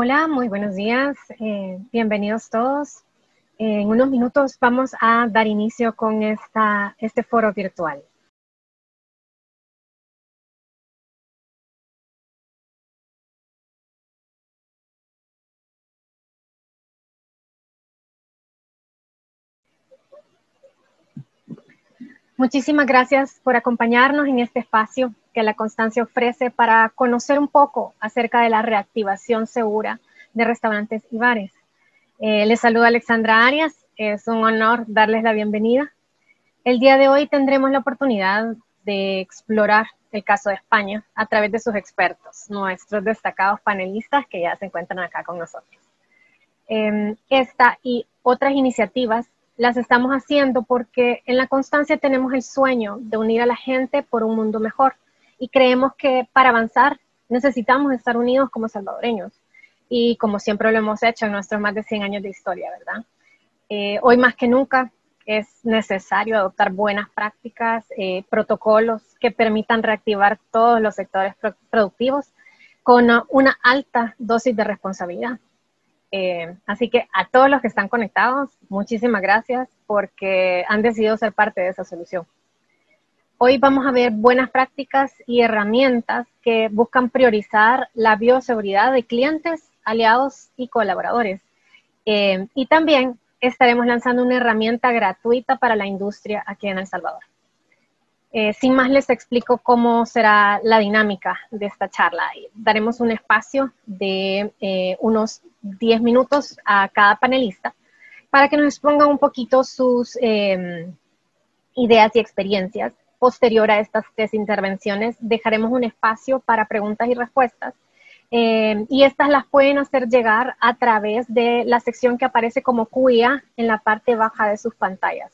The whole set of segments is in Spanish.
Hola, muy buenos días. Bienvenidos todos. En unos minutos vamos a dar inicio con este foro virtual. Muchísimas gracias por acompañarnos en este espacio que la Constancia ofrece para conocer un poco acerca de la reactivación segura de restaurantes y bares. Les saluda Alexandra Arias. Es un honor darles la bienvenida. El día de hoy tendremos la oportunidad de explorar el caso de España a través de sus expertos, nuestros destacados panelistas que ya se encuentran acá con nosotros. Esta y otras iniciativas las estamos haciendo porque en la Constancia tenemos el sueño de unir a la gente por un mundo mejor y creemos que para avanzar necesitamos estar unidos como salvadoreños y como siempre lo hemos hecho en nuestros más de 100 años de historia, ¿verdad? Hoy más que nunca es necesario adoptar buenas prácticas, protocolos que permitan reactivar todos los sectores productivos con una alta dosis de responsabilidad. Así que a todos los que están conectados, muchísimas gracias porque han decidido ser parte de esa solución. Hoy vamos a ver buenas prácticas y herramientas que buscan priorizar la bioseguridad de clientes, aliados y colaboradores. Y también estaremos lanzando una herramienta gratuita para la industria aquí en El Salvador. Sin más, les explico cómo será la dinámica de esta charla. Daremos un espacio de unos 10 minutos a cada panelista para que nos expongan un poquito sus ideas y experiencias. Posterior a estas 3 intervenciones, dejaremos un espacio para preguntas y respuestas. Y estas las pueden hacer llegar a través de la sección que aparece como QIA en la parte baja de sus pantallas.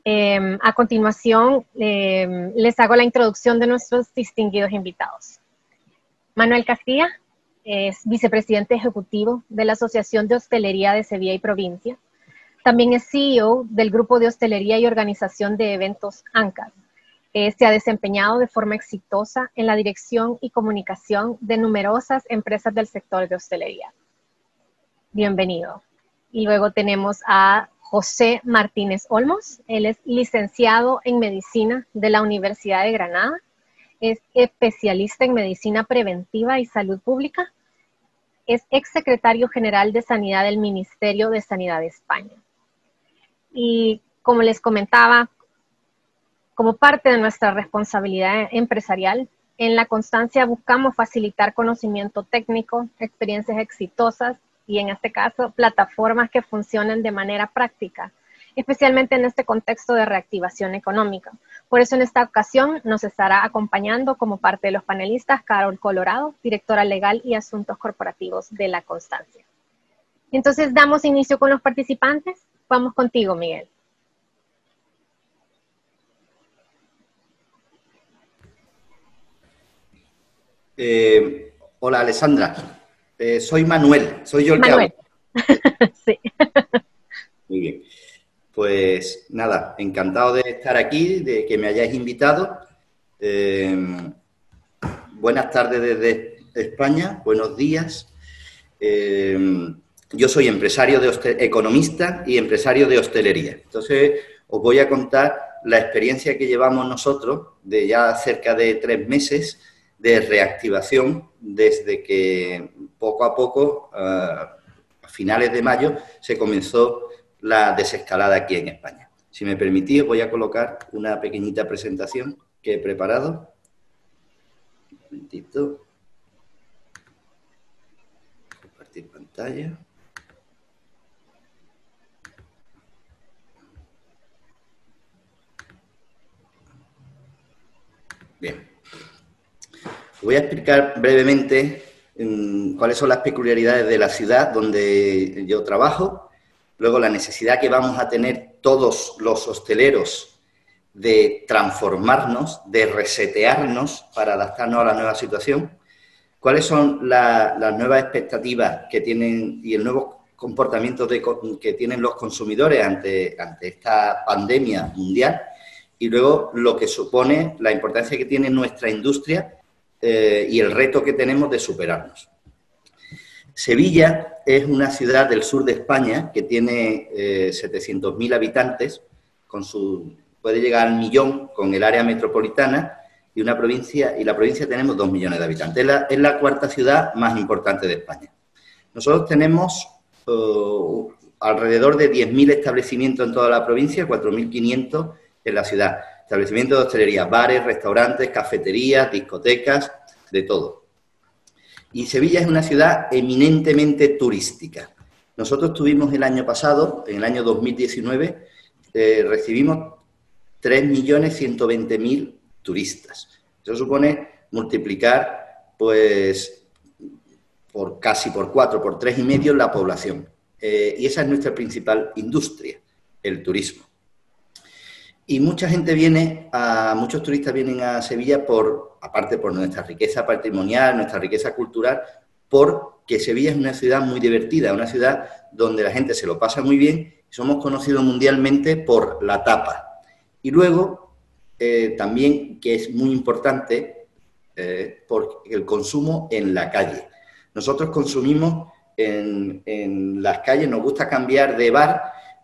A continuación, les hago la introducción de nuestros distinguidos invitados. Manuel Castilla es vicepresidente ejecutivo de la Asociación de Hostelería de Sevilla y Provincia. También es CEO del Grupo de Hostelería y Organización de Eventos ANCAS. Se ha desempeñado de forma exitosa en la dirección y comunicación de numerosas empresas del sector de hostelería. Bienvenido. Y luego tenemos a José Martínez Olmos. Él es licenciado en Medicina de la Universidad de Granada. Es especialista en Medicina Preventiva y Salud Pública. Es exsecretario general de Sanidad del Ministerio de Sanidad de España. Y como les comentaba, como parte de nuestra responsabilidad empresarial, en la Constancia buscamos facilitar conocimiento técnico, experiencias exitosas y en este caso plataformas que funcionen de manera práctica, especialmente en este contexto de reactivación económica. Por eso en esta ocasión nos estará acompañando como parte de los panelistas Carol Colorado, directora legal y asuntos corporativos de la Constancia. Entonces damos inicio con los participantes. Vamos contigo, Miguel. Hola, Alessandra. Soy Manuel, soy yo el que habla. Sí. Muy bien. Pues nada, encantado de estar aquí, de que me hayáis invitado. Buenas tardes desde España, buenos días. Yo soy empresario economista y empresario de hostelería. Entonces, os voy a contar la experiencia que llevamos nosotros de ya cerca de 3 meses de reactivación desde que poco a poco, a finales de mayo, se comenzó la desescalada aquí en España. Si me permitís, voy a colocar una pequeñita presentación que he preparado. Un momentito. Compartir pantalla. Bien. Voy a explicar brevemente cuáles son las peculiaridades de la ciudad donde yo trabajo, luego la necesidad que vamos a tener todos los hosteleros de transformarnos, de resetearnos para adaptarnos a la nueva situación, cuáles son las nuevas expectativas que tienen y el nuevo comportamiento que tienen los consumidores ante esta pandemia mundial, y luego lo que supone la importancia que tiene nuestra industria y el reto que tenemos de superarnos. Sevilla es una ciudad del sur de España que tiene 700.000 habitantes, puede llegar al millón con el área metropolitana, y la provincia tenemos 2 millones de habitantes. Es la cuarta ciudad más importante de España. Nosotros tenemos alrededor de 10.000 establecimientos en toda la provincia, 4.500 en la ciudad. Establecimientos de hostelería, bares, restaurantes, cafeterías, discotecas, de todo. Y Sevilla es una ciudad eminentemente turística. Nosotros tuvimos el año pasado, en el año 2019, recibimos 3.120.000 turistas. Eso supone multiplicar, pues, casi por 4, por 3,5 la población. Y esa es nuestra principal industria, el turismo. Y mucha gente muchos turistas vienen a Sevilla aparte por nuestra riqueza patrimonial, nuestra riqueza cultural, porque Sevilla es una ciudad muy divertida, una ciudad donde la gente se lo pasa muy bien. Somos conocidos mundialmente por la tapa. Y luego, también, que es muy importante, por el consumo en la calle. Nosotros consumimos en las calles, nos gusta cambiar de bar,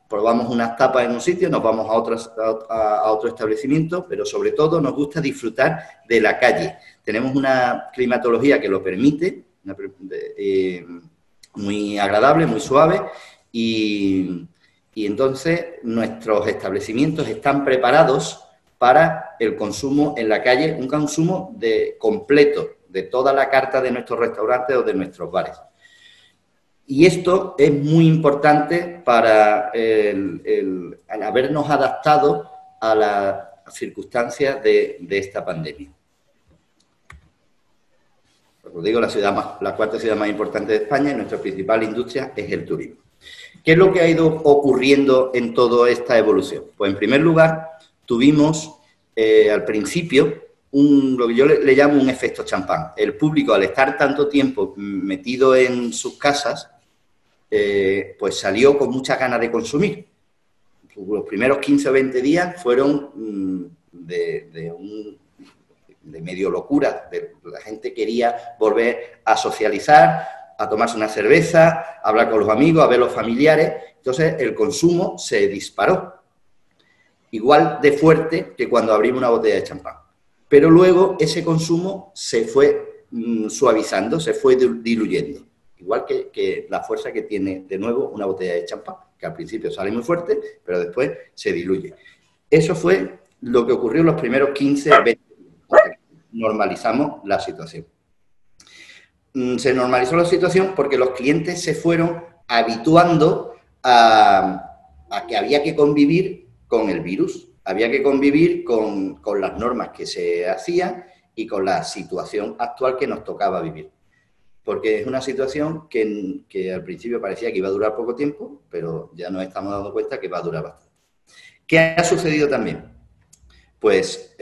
probamos unas tapas en un sitio, nos vamos a otro establecimiento, pero sobre todo nos gusta disfrutar de la calle. Tenemos una climatología que lo permite, muy agradable, muy suave, y entonces nuestros establecimientos están preparados para el consumo en la calle, un consumo completo de toda la carta de nuestros restaurantes o de nuestros bares. Y esto es muy importante para el habernos adaptado a las circunstancias de esta pandemia. Como digo, la cuarta ciudad más importante de España, y nuestra principal industria es el turismo. ¿Qué es lo que ha ido ocurriendo en toda esta evolución? Pues, en primer lugar, tuvimos al principio lo que yo le llamo un efecto champán. El público, al estar tanto tiempo metido en sus casas, pues salió con muchas ganas de consumir. Los primeros 15 o 20 días fueron de medio locura. La gente quería volver a socializar, a tomarse una cerveza, a hablar con los amigos, a ver los familiares. Entonces, el consumo se disparó. Igual de fuerte que cuando abrimos una botella de champán. Pero luego ese consumo se fue suavizando, se fue diluyendo. Igual que la fuerza que tiene, de nuevo, una botella de champán, que al principio sale muy fuerte, pero después se diluye. Eso fue lo que ocurrió en los primeros 15, 20 días. Normalizamos la situación. Se normalizó la situación porque los clientes se fueron habituando a que había que convivir con el virus, había que convivir con las normas que se hacían y con la situación actual que nos tocaba vivir. Porque es una situación que al principio parecía que iba a durar poco tiempo, pero ya nos estamos dando cuenta que va a durar bastante. ¿Qué ha sucedido también? Pues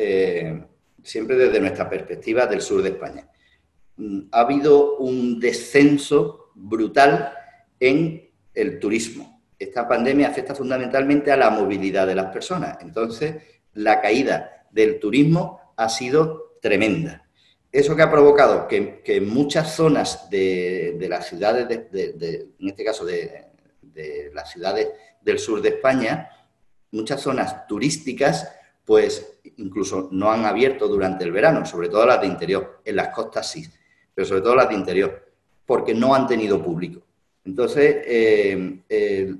siempre desde nuestra perspectiva del sur de España. Ha habido un descenso brutal en el turismo. Esta pandemia afecta fundamentalmente a la movilidad de las personas. Entonces, la caída del turismo ha sido tremenda. Eso que ha provocado que en muchas zonas de las ciudades, en este caso de las ciudades del sur de España, muchas zonas turísticas, pues incluso no han abierto durante el verano, sobre todo las de interior. En las costas sí, pero sobre todo las de interior, porque no han tenido público. Entonces,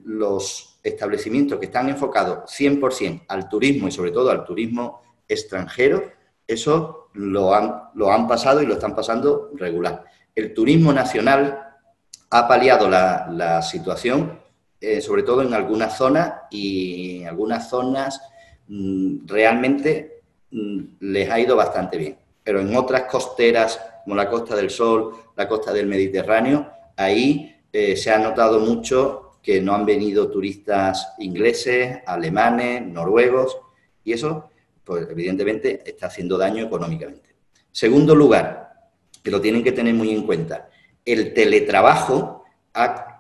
los establecimientos que están enfocados 100% al turismo y sobre todo al turismo extranjero, eso lo han pasado y lo están pasando regular. El turismo nacional ha paliado la situación, sobre todo en algunas zonas, y en algunas zonas realmente les ha ido bastante bien. Pero en otras costeras, como la Costa del Sol, la costa del Mediterráneo, ahí se ha notado mucho que no han venido turistas ingleses, alemanes, noruegos, y eso, pues evidentemente, está haciendo daño económicamente. Segundo lugar, que lo tienen que tener muy en cuenta, el teletrabajo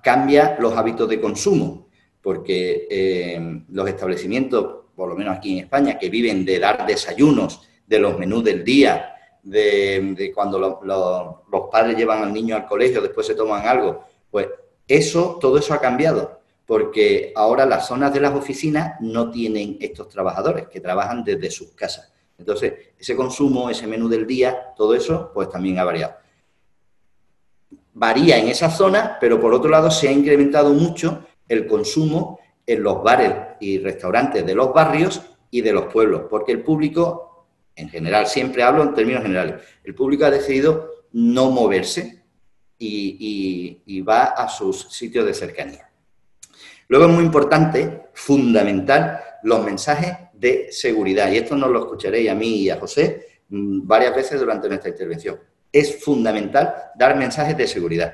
cambia los hábitos de consumo, porque los establecimientos, por lo menos aquí en España, que viven de dar desayunos, de los menús del día, de cuando los padres llevan al niño al colegio, después se toman algo, pues todo eso ha cambiado, porque ahora las zonas de las oficinas no tienen estos trabajadores que trabajan desde sus casas. Entonces, ese consumo, ese menú del día, todo eso, pues también ha variado. Varía en esas zonas, pero por otro lado se ha incrementado mucho el consumo en los bares y restaurantes de los barrios y de los pueblos, porque el público, en general, siempre hablo en términos generales, el público ha decidido no moverse y va a sus sitios de cercanía. Luego es muy importante, fundamental, los mensajes de seguridad, y esto nos lo escucharéis a mí y a José varias veces durante nuestra intervención. Es fundamental dar mensajes de seguridad,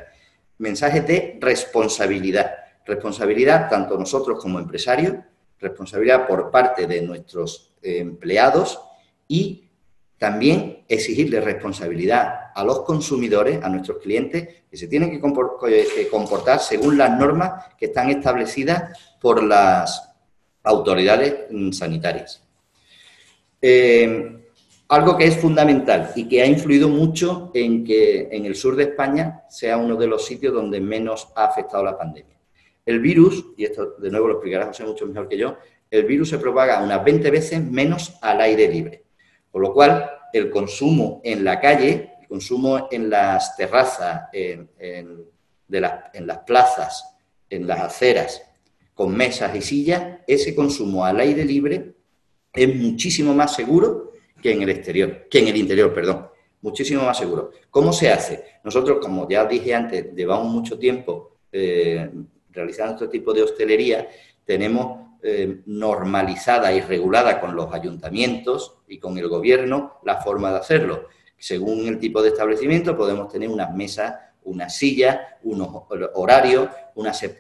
mensajes de responsabilidad. Responsabilidad tanto nosotros como empresarios, responsabilidad por parte de nuestros empleados y también exigirle responsabilidad a los consumidores, a nuestros clientes, que se tienen que comportar según las normas que están establecidas por las autoridades sanitarias. Algo que es fundamental y que ha influido mucho en que en el sur de España sea uno de los sitios donde menos ha afectado la pandemia. El virus, y esto de nuevo lo explicará José mucho mejor que yo, el virus se propaga unas 20 veces menos al aire libre. Por lo cual, el consumo en la calle, el consumo en las terrazas, en las plazas, en las aceras, con mesas y sillas, ese consumo al aire libre es muchísimo más seguro que en el interior, perdón, muchísimo más seguro. ¿Cómo se hace? Nosotros, como ya dije antes, llevamos mucho tiempo realizando este tipo de hostelería, tenemos normalizada y regulada con los ayuntamientos y con el gobierno la forma de hacerlo. Según el tipo de establecimiento podemos tener unas mesas, unas sillas, unos horarios,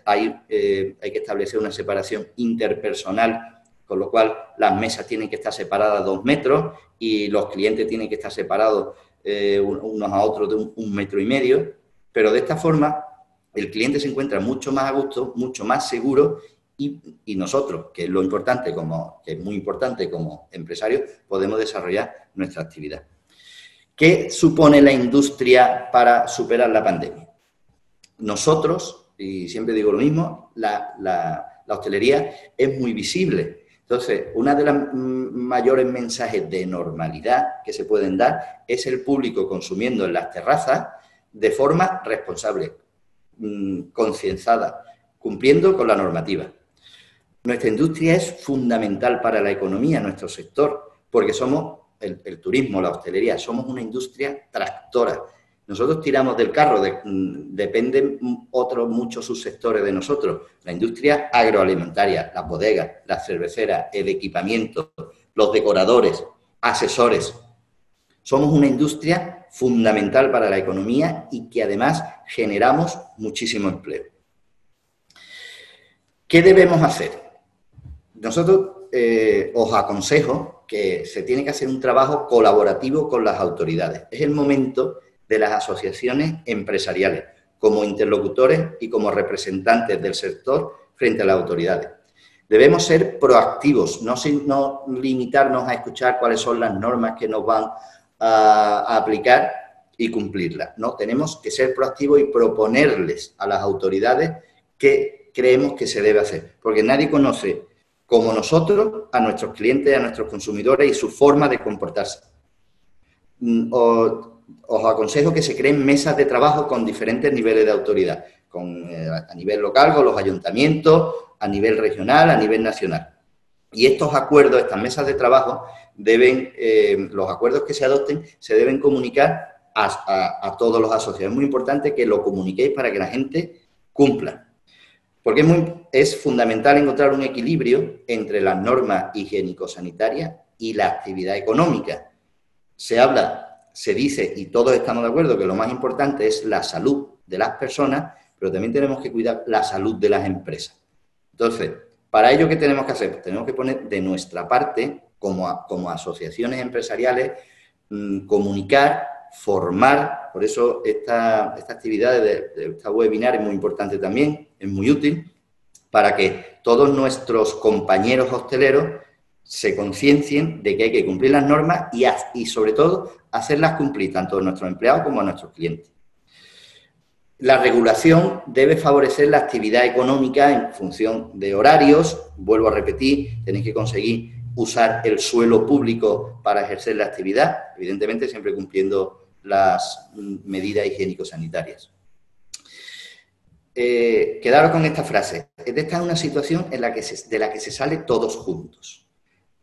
hay que establecer una separación interpersonal, con lo cual las mesas tienen que estar separadas a 2 metros y los clientes tienen que estar separados unos a otros de 1,5 metros, pero de esta forma el cliente se encuentra mucho más a gusto, mucho más seguro y nosotros, que es lo importante, que es muy importante como empresarios, podemos desarrollar nuestra actividad. ¿Qué supone la industria para superar la pandemia? Nosotros, y siempre digo lo mismo, la hostelería es muy visible. Entonces, una de las mayores mensajes de normalidad que se pueden dar es el público consumiendo en las terrazas de forma responsable, concienciada, cumpliendo con la normativa. Nuestra industria es fundamental para la economía, nuestro sector, porque somos el turismo, la hostelería, somos una industria tractora. Nosotros tiramos del carro, dependen otros muchos subsectores de nosotros. La industria agroalimentaria, las bodegas, las cerveceras, el equipamiento, los decoradores, asesores. Somos una industria fundamental para la economía y que además generamos muchísimo empleo. ¿Qué debemos hacer? Nosotros os aconsejo que se tiene que hacer un trabajo colaborativo con las autoridades. Es el momento de las asociaciones empresariales, como interlocutores y como representantes del sector frente a las autoridades. Debemos ser proactivos, no limitarnos a escuchar cuáles son las normas que nos van a aplicar y cumplirlas. No, tenemos que ser proactivos y proponerles a las autoridades qué creemos que se debe hacer, porque nadie conoce como nosotros a nuestros clientes, a nuestros consumidores y su forma de comportarse. Os aconsejo que se creen mesas de trabajo con diferentes niveles de autoridad, a nivel local, con los ayuntamientos, a nivel regional, a nivel nacional. Y estos acuerdos, estas mesas de trabajo, los acuerdos que se adopten se deben comunicar a todos los asociados. Es muy importante que lo comuniquéis para que la gente cumpla. Porque es fundamental encontrar un equilibrio entre las normas higiénico-sanitarias y la actividad económica. Se dice, y todos estamos de acuerdo, que lo más importante es la salud de las personas, pero también tenemos que cuidar la salud de las empresas. Entonces, para ello, ¿qué tenemos que hacer? Pues tenemos que poner de nuestra parte, como asociaciones empresariales, comunicar, formar. Por eso esta actividad de esta webinar es muy importante también, es muy útil, para que todos nuestros compañeros hosteleros se conciencien de que hay que cumplir las normas y sobre todo, hacerlas cumplir tanto a nuestros empleados como a nuestros clientes. La regulación debe favorecer la actividad económica en función de horarios. Vuelvo a repetir, tenéis que conseguir usar el suelo público para ejercer la actividad, evidentemente siempre cumpliendo las medidas higiénico-sanitarias. Quedaros con esta frase. Esta es una situación de la que se sale todos juntos.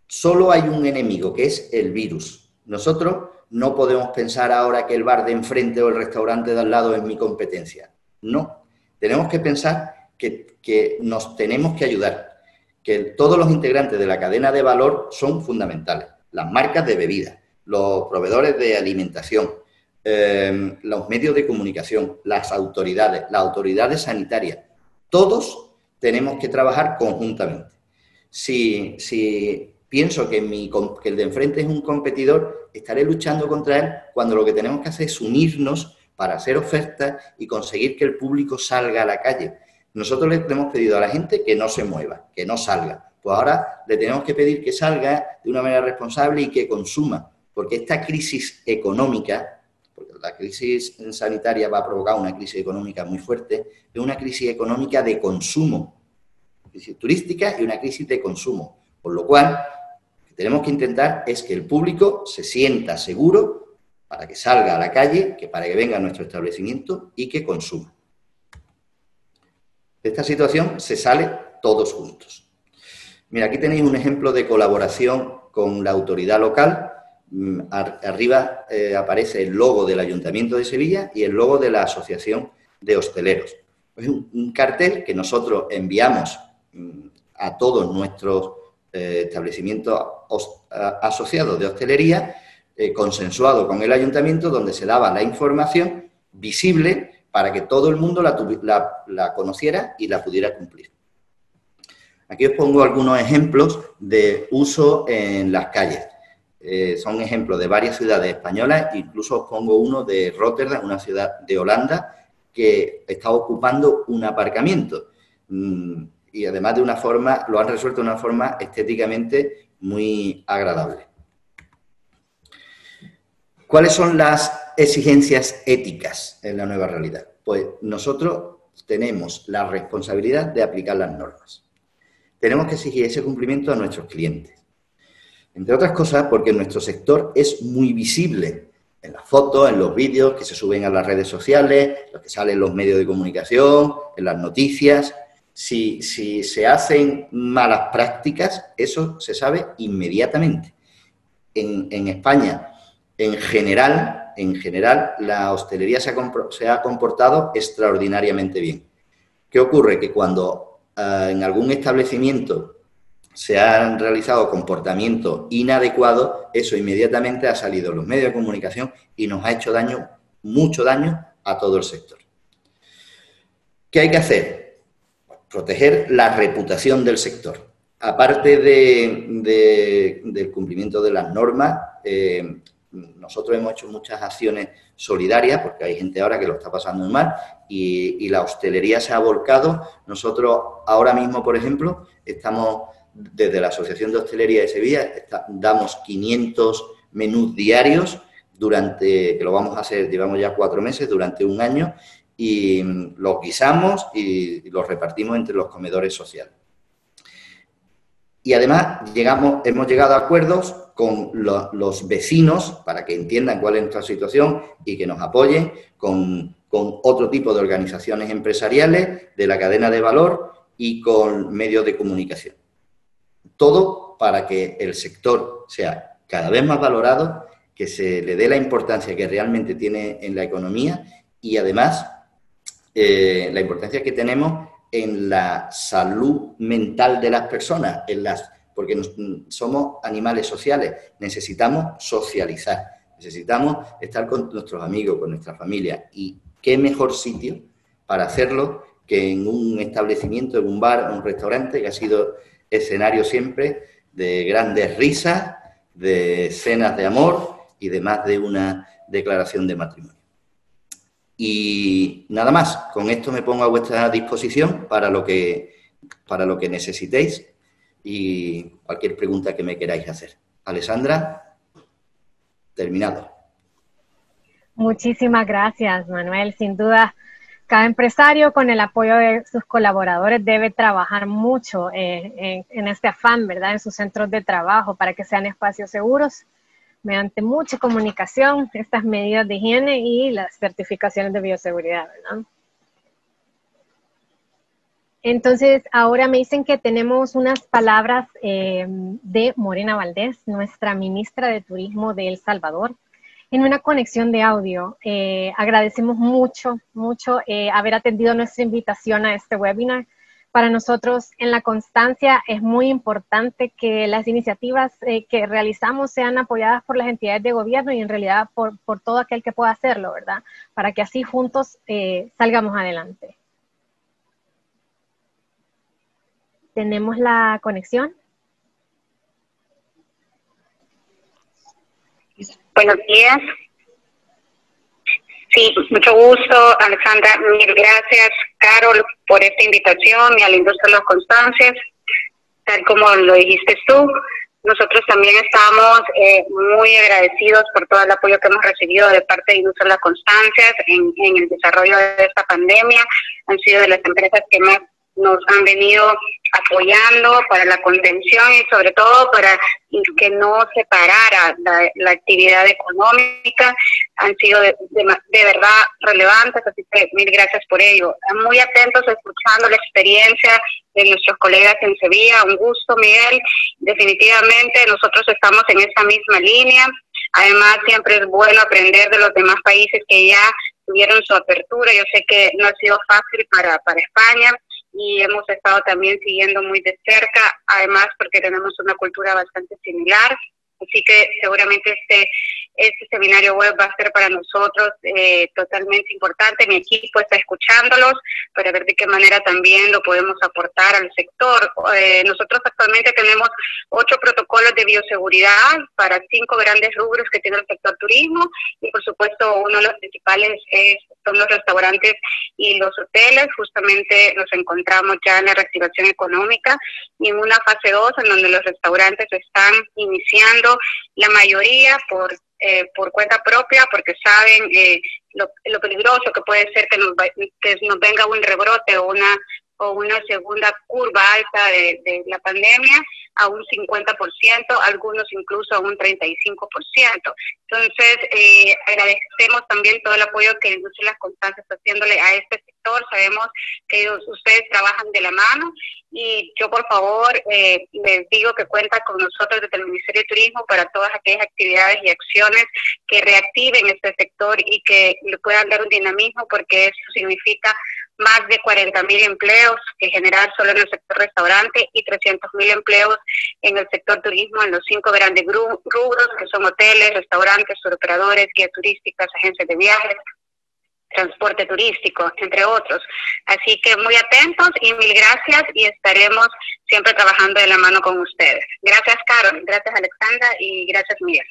Solo hay un enemigo, que es el virus. Nosotros no podemos pensar ahora que el bar de enfrente o el restaurante de al lado es mi competencia. No. Tenemos que pensar que nos tenemos que ayudar, que todos los integrantes de la cadena de valor son fundamentales. Las marcas de bebidas, los proveedores de alimentación, los medios de comunicación, las autoridades sanitarias, todos tenemos que trabajar conjuntamente. Si pienso que el de enfrente es un competidor, estaré luchando contra él cuando lo que tenemos que hacer es unirnos para hacer ofertas y conseguir que el público salga a la calle. Nosotros le hemos pedido a la gente que no se mueva, que no salga. Pues ahora le tenemos que pedir que salga de una manera responsable y que consuma, porque esta crisis económica, porque la crisis sanitaria va a provocar una crisis económica muy fuerte, es una crisis económica de consumo, crisis turística y una crisis de consumo. Por lo cual, lo que tenemos que intentar es que el público se sienta seguro para que salga a la calle, para que venga a nuestro establecimiento y que consuma. De esta situación se sale todos juntos. Mira, aquí tenéis un ejemplo de colaboración con la autoridad local. Arriba aparece el logo del Ayuntamiento de Sevilla y el logo de la Asociación de Hosteleros. Es un cartel que nosotros enviamos a todos nuestros establecimientos asociados de hostelería, consensuado con el Ayuntamiento, donde se daba la información visible para que todo el mundo la conociera y la pudiera cumplir. Aquí os pongo algunos ejemplos de uso en las calles. Son ejemplos de varias ciudades españolas, incluso os pongo uno de Rotterdam, una ciudad de Holanda, que está ocupando un aparcamiento. Y además de una forma, lo han resuelto de una forma estéticamente muy agradable. ¿Cuáles son las exigencias éticas en la nueva realidad? Pues nosotros tenemos la responsabilidad de aplicar las normas. Tenemos que exigir ese cumplimiento a nuestros clientes. Entre otras cosas, porque nuestro sector es muy visible en las fotos, en los vídeos que se suben a las redes sociales, los que salen en los medios de comunicación, en las noticias. Si se hacen malas prácticas, eso se sabe inmediatamente. En España, en general, la hostelería se ha comportado extraordinariamente bien. ¿Qué ocurre? Que cuando en algún establecimiento se han realizado comportamientos inadecuados, eso inmediatamente ha salido en los medios de comunicación y nos ha hecho daño, mucho daño, a todo el sector. ¿Qué hay que hacer? Proteger la reputación del sector. Aparte del cumplimiento de las normas, nosotros hemos hecho muchas acciones solidarias, porque hay gente ahora que lo está pasando muy mal, y la hostelería se ha volcado. Nosotros ahora mismo, por ejemplo, estamos desde la Asociación de Hostelería de Sevilla, damos 500 menús diarios que lo vamos a hacer, llevamos ya 4 meses, durante un año, y los guisamos y los repartimos entre los comedores sociales. Y además hemos llegado a acuerdos con los vecinos para que entiendan cuál es nuestra situación y que nos apoyen, con otro tipo de organizaciones empresariales de la cadena de valor y con medios de comunicación. Todo para que el sector sea cada vez más valorado, que se le dé la importancia que realmente tiene en la economía y además la importancia que tenemos en la salud mental de las personas, porque somos animales sociales, necesitamos socializar, necesitamos estar con nuestros amigos, con nuestra familia, y qué mejor sitio para hacerlo que en un establecimiento, en un bar, en un restaurante, que ha sido escenario siempre de grandes risas, de cenas de amor y de más de una declaración de matrimonio. Y nada más, con esto me pongo a vuestra disposición para lo que necesitéis. y cualquier pregunta que me queráis hacer. Alessandra, terminado. Muchísimas gracias, Manuel. Sin duda, cada empresario con el apoyo de sus colaboradores debe trabajar mucho en este afán, ¿verdad? En sus centros de trabajo para que sean espacios seguros, mediante mucha comunicación, estas medidas de higiene y las certificaciones de bioseguridad, ¿verdad? Entonces, ahora me dicen que tenemos unas palabras de Morena Valdés, nuestra ministra de Turismo de El Salvador, en una conexión de audio. Agradecemos mucho haber atendido nuestra invitación a este webinar. Para nosotros en La Constancia es muy importante que las iniciativas que realizamos sean apoyadas por las entidades de gobierno y en realidad por todo aquel que pueda hacerlo, ¿verdad? Para que así juntos salgamos adelante. ¿Tenemos la conexión? Buenos días. Sí, mucho gusto, Alexandra. Mil gracias, Carol, por esta invitación y a la industria de las Constancias. Tal como lo dijiste tú, nosotros también estamos muy agradecidos por todo el apoyo que hemos recibido de parte de Industria de las Constancias en el desarrollo de esta pandemia. Han sido de las empresas que más nos han venido apoyando para la contención y sobre todo para que no se parara la actividad económica. Han sido de verdad relevantes, así que mil gracias por ello. Muy atentos escuchando la experiencia de nuestros colegas en Sevilla. Un gusto, Miguel. Definitivamente nosotros estamos en esa misma línea. Además, siempre es bueno aprender de los demás países que ya tuvieron su apertura. Yo sé que no ha sido fácil para España, y hemos estado también siguiendo muy de cerca, además porque tenemos una cultura bastante similar, así que seguramente este seminario web va a ser para nosotros totalmente importante. Mi equipo está escuchándolos para ver de qué manera también lo podemos aportar al sector. Nosotros actualmente tenemos 8 protocolos de bioseguridad para 5 grandes rubros que tiene el sector turismo, y por supuesto uno de los principales son los restaurantes y los hoteles. Justamente nos encontramos ya en la reactivación económica y en una fase 2 en donde los restaurantes están iniciando, la mayoría por cuenta propia, porque saben lo peligroso que puede ser que nos venga un rebrote o una segunda curva alta de la pandemia a un 50%, algunos incluso a un 35%. Entonces, agradecemos también todo el apoyo que Industria de las Constancias está haciéndole a este sector. Sabemos que ustedes trabajan de la mano, y yo, por favor, les digo que cuenta con nosotros desde el Ministerio de Turismo para todas aquellas actividades y acciones que reactiven este sector y que le puedan dar un dinamismo, porque eso significa más de 40.000 empleos que generar solo en el sector restaurante y 300.000 empleos en el sector turismo, en los 5 grandes rubros que son hoteles, restaurantes, turoperadores, guías turísticas, agencias de viajes, transporte turístico, entre otros. Así que muy atentos y mil gracias, y estaremos siempre trabajando de la mano con ustedes. Gracias, Carol, gracias, Alexandra, y gracias, Miguel.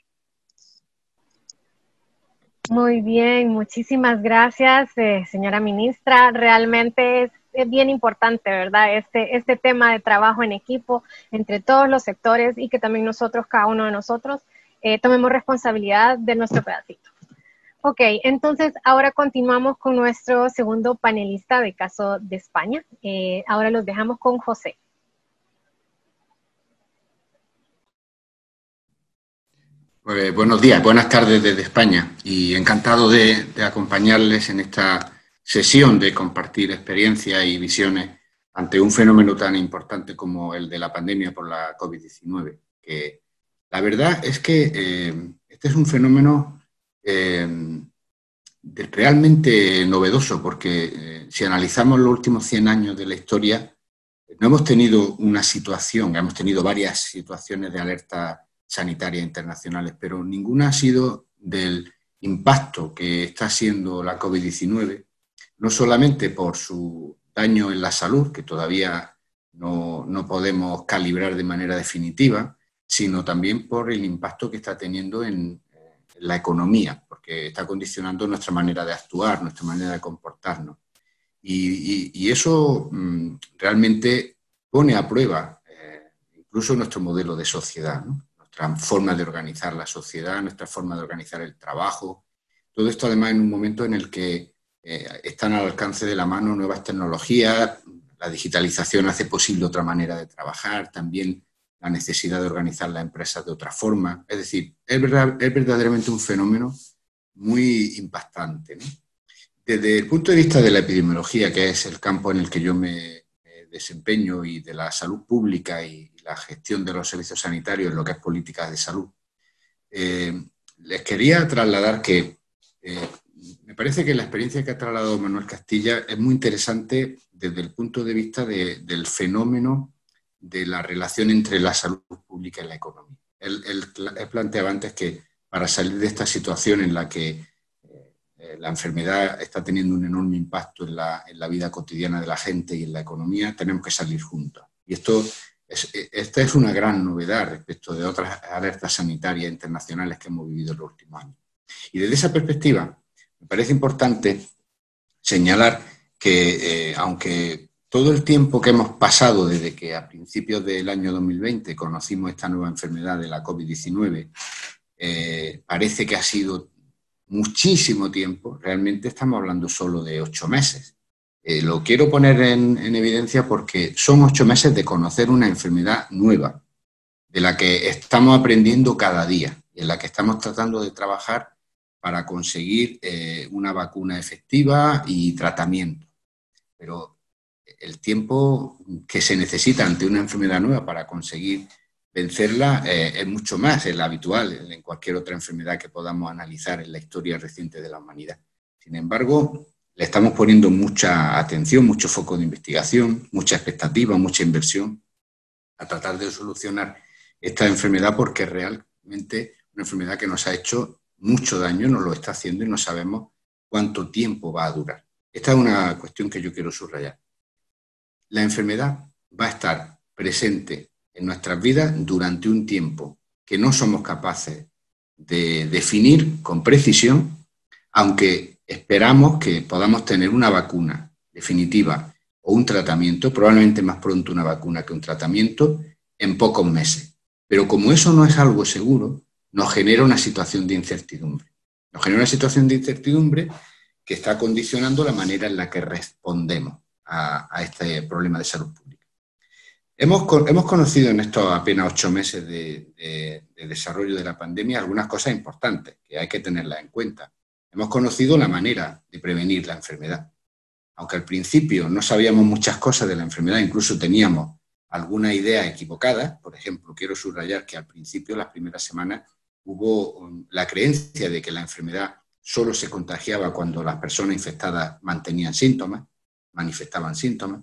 Muy bien, muchísimas gracias, señora ministra. Realmente es bien importante, ¿verdad? Este tema de trabajo en equipo entre todos los sectores, y que también nosotros, cada uno de nosotros, tomemos responsabilidad de nuestro pedacito. Ok, entonces ahora continuamos con nuestro segundo panelista de caso de España. Ahora los dejamos con José. Pues, buenos días, buenas tardes desde España, y encantado de acompañarles en esta sesión de compartir experiencias y visiones ante un fenómeno tan importante como el de la pandemia por la COVID-19. Que la verdad es que este es un fenómeno realmente novedoso, porque si analizamos los últimos 100 años de la historia, no hemos tenido una situación, hemos tenido varias situaciones de alerta sanitarias internacionales, pero ninguna ha sido del impacto que está haciendo la COVID-19, no solamente por su daño en la salud, que todavía no podemos calibrar de manera definitiva, sino también por el impacto que está teniendo en la economía, porque está condicionando nuestra manera de actuar, nuestra manera de comportarnos. Y eso realmente pone a prueba incluso nuestro modelo de sociedad, ¿no? Nuestra forma de organizar la sociedad, nuestra forma de organizar el trabajo. Todo esto además en un momento en el que están al alcance de la mano nuevas tecnologías, la digitalización hace posible otra manera de trabajar, también la necesidad de organizar las empresas de otra forma. Es decir, es verdaderamente un fenómeno muy impactante, ¿no? Desde el punto de vista de la epidemiología, que es el campo en el que yo me desempeño, y de la salud pública y la gestión de los servicios sanitarios, lo que es políticas de salud, les quería trasladar que me parece que la experiencia que ha trasladado Manuel Castilla es muy interesante desde el punto de vista del fenómeno de la relación entre la salud pública y la economía. Él planteaba antes que para salir de esta situación en la que la enfermedad está teniendo un enorme impacto en la vida cotidiana de la gente y en la economía, tenemos que salir juntos. Y esta es una gran novedad respecto de otras alertas sanitarias internacionales que hemos vivido en los últimos años. Y desde esa perspectiva, me parece importante señalar que, aunque todo el tiempo que hemos pasado desde que a principios del año 2020 conocimos esta nueva enfermedad de la COVID-19, parece que ha sido muchísimo tiempo, realmente estamos hablando solo de 8 meses. Lo quiero poner en evidencia porque son 8 meses de conocer una enfermedad nueva, de la que estamos aprendiendo cada día y en la que estamos tratando de trabajar para conseguir una vacuna efectiva y tratamiento. Pero el tiempo que se necesita ante una enfermedad nueva para conseguir vencerla es mucho más el habitual en cualquier otra enfermedad que podamos analizar en la historia reciente de la humanidad. Sin embargo, le estamos poniendo mucha atención, mucho foco de investigación, mucha expectativa, mucha inversión a tratar de solucionar esta enfermedad, porque es realmente una enfermedad que nos ha hecho mucho daño, nos lo está haciendo y no sabemos cuánto tiempo va a durar. Esta es una cuestión que yo quiero subrayar. La enfermedad va a estar presente en nuestras vidas durante un tiempo que no somos capaces de definir con precisión, aunque esperamos que podamos tener una vacuna definitiva o un tratamiento, probablemente más pronto una vacuna que un tratamiento, en pocos meses. Pero como eso no es algo seguro, nos genera una situación de incertidumbre. Nos genera una situación de incertidumbre que está condicionando la manera en la que respondemos a este problema de salud pública. Hemos conocido en estos apenas 8 meses de desarrollo de la pandemia algunas cosas importantes que hay que tenerlas en cuenta. Hemos conocido la manera de prevenir la enfermedad. Aunque al principio no sabíamos muchas cosas de la enfermedad, incluso teníamos alguna idea equivocada. Por ejemplo, quiero subrayar que al principio, las primeras semanas, hubo la creencia de que la enfermedad solo se contagiaba cuando las personas infectadas mantenían síntomas, manifestaban síntomas.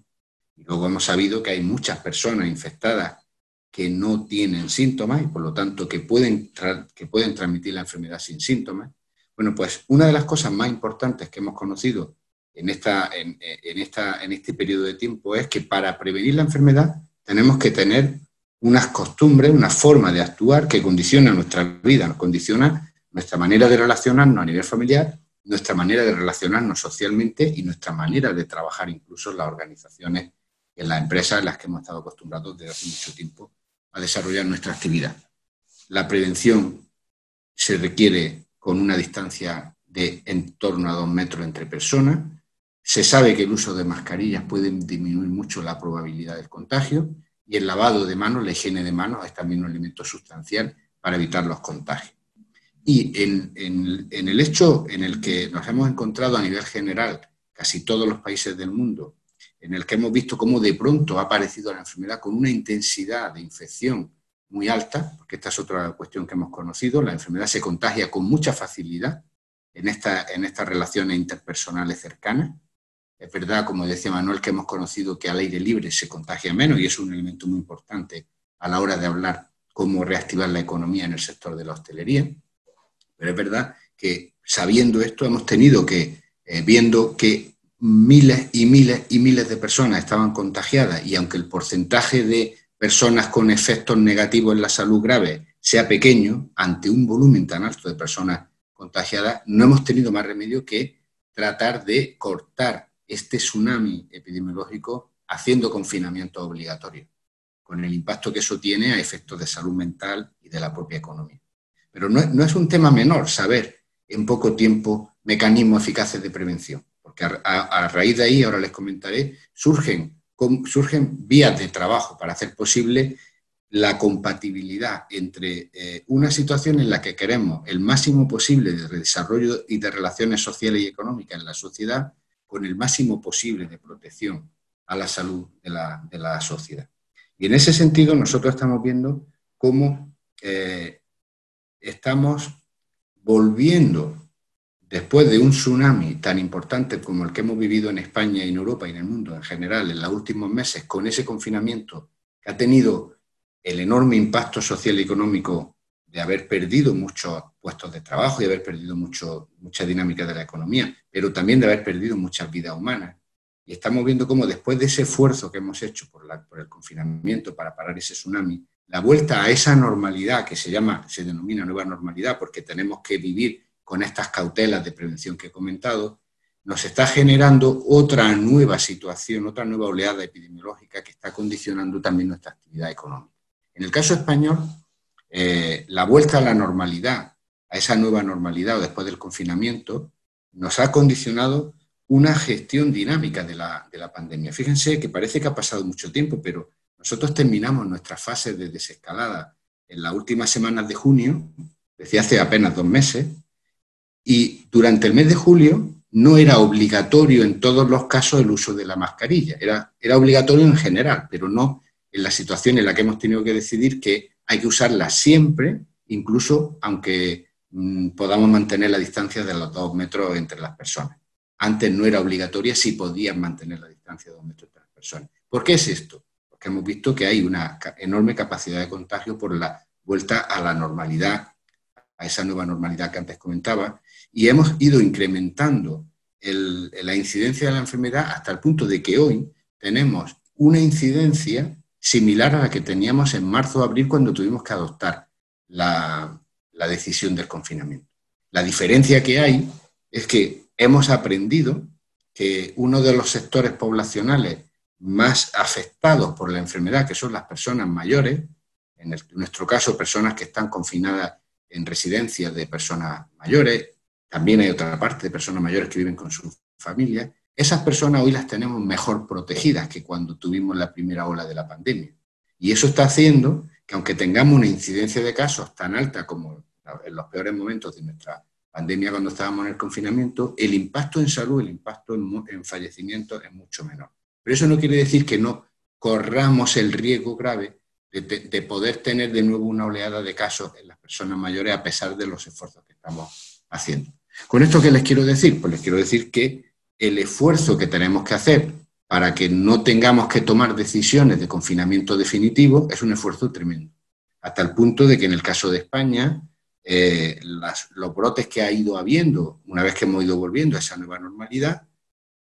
Y luego hemos sabido que hay muchas personas infectadas que no tienen síntomas y por lo tanto que pueden transmitir la enfermedad sin síntomas. Bueno, pues una de las cosas más importantes que hemos conocido en este periodo de tiempo es que para prevenir la enfermedad tenemos que tener unas costumbres, una forma de actuar que condiciona nuestra vida, nos condiciona nuestra manera de relacionarnos a nivel familiar, nuestra manera de relacionarnos socialmente y nuestra manera de trabajar incluso en las organizaciones, en las empresas en las que hemos estado acostumbrados desde hace mucho tiempo a desarrollar nuestra actividad. La prevención se requiere con una distancia de en torno a 2 metros entre personas. Se sabe que el uso de mascarillas puede disminuir mucho la probabilidad del contagio y el lavado de manos, la higiene de manos, es también un elemento sustancial para evitar los contagios. Y en el hecho en el que nos hemos encontrado a nivel general, casi todos los países del mundo, en el que hemos visto cómo de pronto ha aparecido la enfermedad con una intensidad de infección muy alta, porque esta es otra cuestión que hemos conocido, la enfermedad se contagia con mucha facilidad en estas relaciones interpersonales cercanas. Es verdad, como decía Manuel, que hemos conocido que al aire libre se contagia menos y es un elemento muy importante a la hora de hablar cómo reactivar la economía en el sector de la hostelería. Pero es verdad que sabiendo esto hemos tenido que, viendo que miles y miles y miles de personas estaban contagiadas y aunque el porcentaje de personas con efectos negativos en la salud grave sea pequeño, ante un volumen tan alto de personas contagiadas, no hemos tenido más remedio que tratar de cortar este tsunami epidemiológico haciendo confinamiento obligatorio. con el impacto que eso tiene a efectos de salud mental y de la propia economía. Pero no es un tema menor saber en poco tiempo mecanismos eficaces de prevención, porque a raíz de ahí, ahora les comentaré, surgen vías de trabajo para hacer posible la compatibilidad entre una situación en la que queremos el máximo posible de desarrollo y de relaciones sociales y económicas en la sociedad con el máximo posible de protección a la salud de la sociedad. Y en ese sentido nosotros estamos viendo cómo estamos volviendo, después de un tsunami tan importante como el que hemos vivido en España y en Europa y en el mundo en general en los últimos meses, con ese confinamiento que ha tenido el enorme impacto social y económico de haber perdido muchos puestos de trabajo y haber perdido mucha dinámica de la economía, pero también de haber perdido muchas vidas humanas. Y estamos viendo cómo después de ese esfuerzo que hemos hecho por el confinamiento para parar ese tsunami, la vuelta a esa normalidad que se denomina nueva normalidad, porque tenemos que vivir con estas cautelas de prevención que he comentado, nos está generando otra nueva situación, otra nueva oleada epidemiológica que está condicionando también nuestra actividad económica. En el caso español, la vuelta a la normalidad, a esa nueva normalidad o después del confinamiento, nos ha condicionado una gestión dinámica de la pandemia. Fíjense que parece que ha pasado mucho tiempo, pero nosotros terminamos nuestra fase de desescalada en las últimas semanas de junio, decía hace apenas 2 meses, y durante el mes de julio no era obligatorio en todos los casos el uso de la mascarilla. Era obligatorio en general, pero no en la situación en la que hemos tenido que decidir que hay que usarla siempre, incluso aunque podamos mantener la distancia de los 2 metros entre las personas. Antes no era obligatoria si podías mantener la distancia de 2 metros entre las personas. ¿Por qué es esto? Porque hemos visto que hay una enorme capacidad de contagio por la vuelta a la normalidad, a esa nueva normalidad que antes comentaba, y hemos ido incrementando la incidencia de la enfermedad hasta el punto de que hoy tenemos una incidencia similar a la que teníamos en marzo o abril cuando tuvimos que adoptar la decisión del confinamiento. La diferencia que hay es que hemos aprendido que uno de los sectores poblacionales más afectados por la enfermedad, que son las personas mayores, en nuestro caso personas que están confinadas en residencias de personas mayores, también hay otra parte de personas mayores que viven con sus familias, esas personas hoy las tenemos mejor protegidas que cuando tuvimos la primera ola de la pandemia. Y eso está haciendo que aunque tengamos una incidencia de casos tan alta como en los peores momentos de nuestra pandemia cuando estábamos en el confinamiento, el impacto en salud, el impacto en fallecimientos es mucho menor. Pero eso no quiere decir que no corramos el riesgo grave de poder tener de nuevo una oleada de casos en las personas mayores a pesar de los esfuerzos que estamos haciendo. ¿Con esto qué les quiero decir? Pues les quiero decir que el esfuerzo que tenemos que hacer para que no tengamos que tomar decisiones de confinamiento definitivo es un esfuerzo tremendo. Hasta el punto de que en el caso de España, los brotes que ha ido habiendo, una vez que hemos ido volviendo a esa nueva normalidad,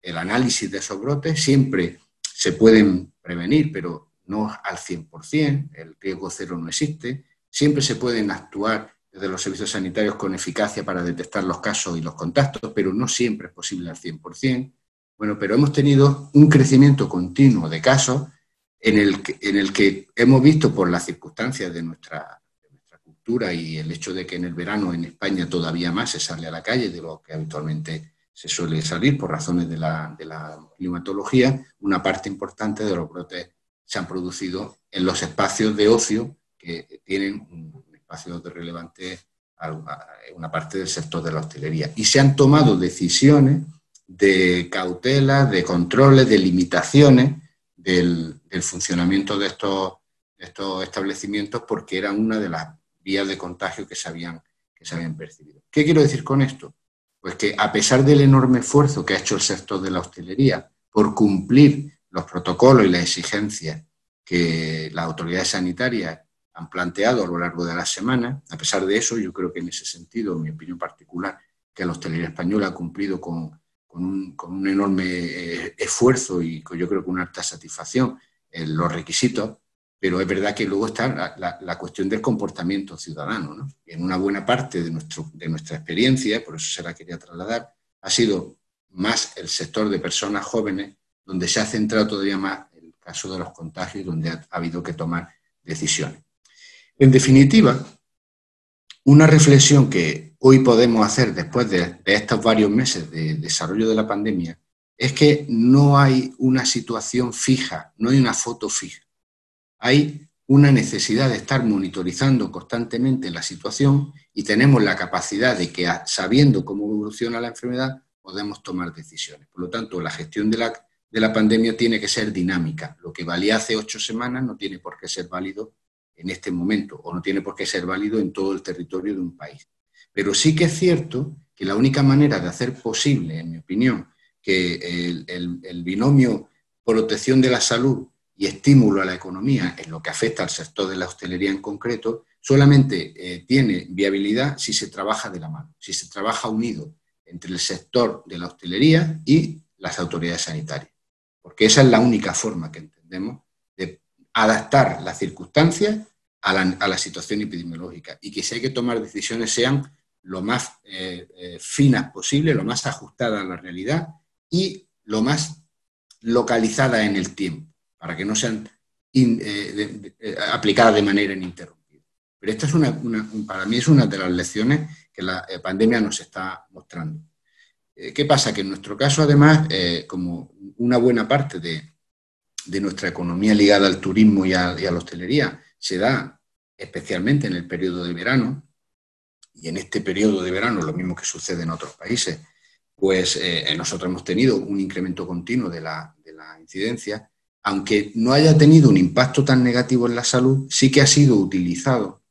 el análisis de esos brotes siempre se pueden prevenir, pero no al 100%, el riesgo cero no existe, siempre se pueden actuar desde los servicios sanitarios con eficacia para detectar los casos y los contactos, pero no siempre es posible al 100%. Bueno, pero hemos tenido un crecimiento continuo de casos en el que hemos visto por las circunstancias de nuestra cultura y el hecho de que en el verano en España todavía más se sale a la calle de lo que habitualmente se suele salir por razones de la climatología, una parte importante de los brotes se han producido en los espacios de ocio que tienen un espacio relevante a una parte del sector de la hostelería. Y se han tomado decisiones de cautela, de controles, de limitaciones del funcionamiento de estos establecimientos porque eran una de las vías de contagio que se habían percibido. ¿Qué quiero decir con esto? Pues que a pesar del enorme esfuerzo que ha hecho el sector de la hostelería por cumplir los protocolos y las exigencias que las autoridades sanitarias han planteado a lo largo de la semana, a pesar de eso, yo creo que en ese sentido, en mi opinión particular, que la hostelería española ha cumplido con un enorme esfuerzo y yo creo que una alta satisfacción en los requisitos, pero es verdad que luego está la cuestión del comportamiento ciudadano, ¿no? En una buena parte de nuestra experiencia, por eso se la quería trasladar, ha sido más el sector de personas jóvenes donde se ha centrado todavía más caso de los contagios, donde ha habido que tomar decisiones. En definitiva, una reflexión que hoy podemos hacer después de estos varios meses de desarrollo de la pandemia es que no hay una situación fija, no hay una foto fija. Hay una necesidad de estar monitorizando constantemente la situación y tenemos la capacidad de que, sabiendo cómo evoluciona la enfermedad, podemos tomar decisiones. Por lo tanto, la gestión de la pandemia tiene que ser dinámica. Lo que valía hace 8 semanas no tiene por qué ser válido en este momento, o no tiene por qué ser válido en todo el territorio de un país. Pero sí que es cierto que la única manera de hacer posible, en mi opinión, que el binomio protección de la salud y estímulo a la economía, en lo que afecta al sector de la hostelería en concreto, solamente tiene viabilidad si se trabaja de la mano, si se trabaja unido entre el sector de la hostelería y las autoridades sanitarias. Porque esa es la única forma que entendemos de adaptar las circunstancias a la situación epidemiológica, y que si hay que tomar decisiones sean lo más finas posible, lo más ajustadas a la realidad y lo más localizadas en el tiempo, para que no sean aplicadas de manera ininterrumpida. Pero esta es para mí es una de las lecciones que la pandemia nos está mostrando. ¿Qué pasa? Que en nuestro caso, además, como una buena parte de nuestra economía ligada al turismo y a la hostelería se da especialmente en el periodo de verano, y en este periodo de verano, lo mismo que sucede en otros países, pues nosotros hemos tenido un incremento continuo de la incidencia. Aunque no haya tenido un impacto tan negativo en la salud, sí que ha sido utilizado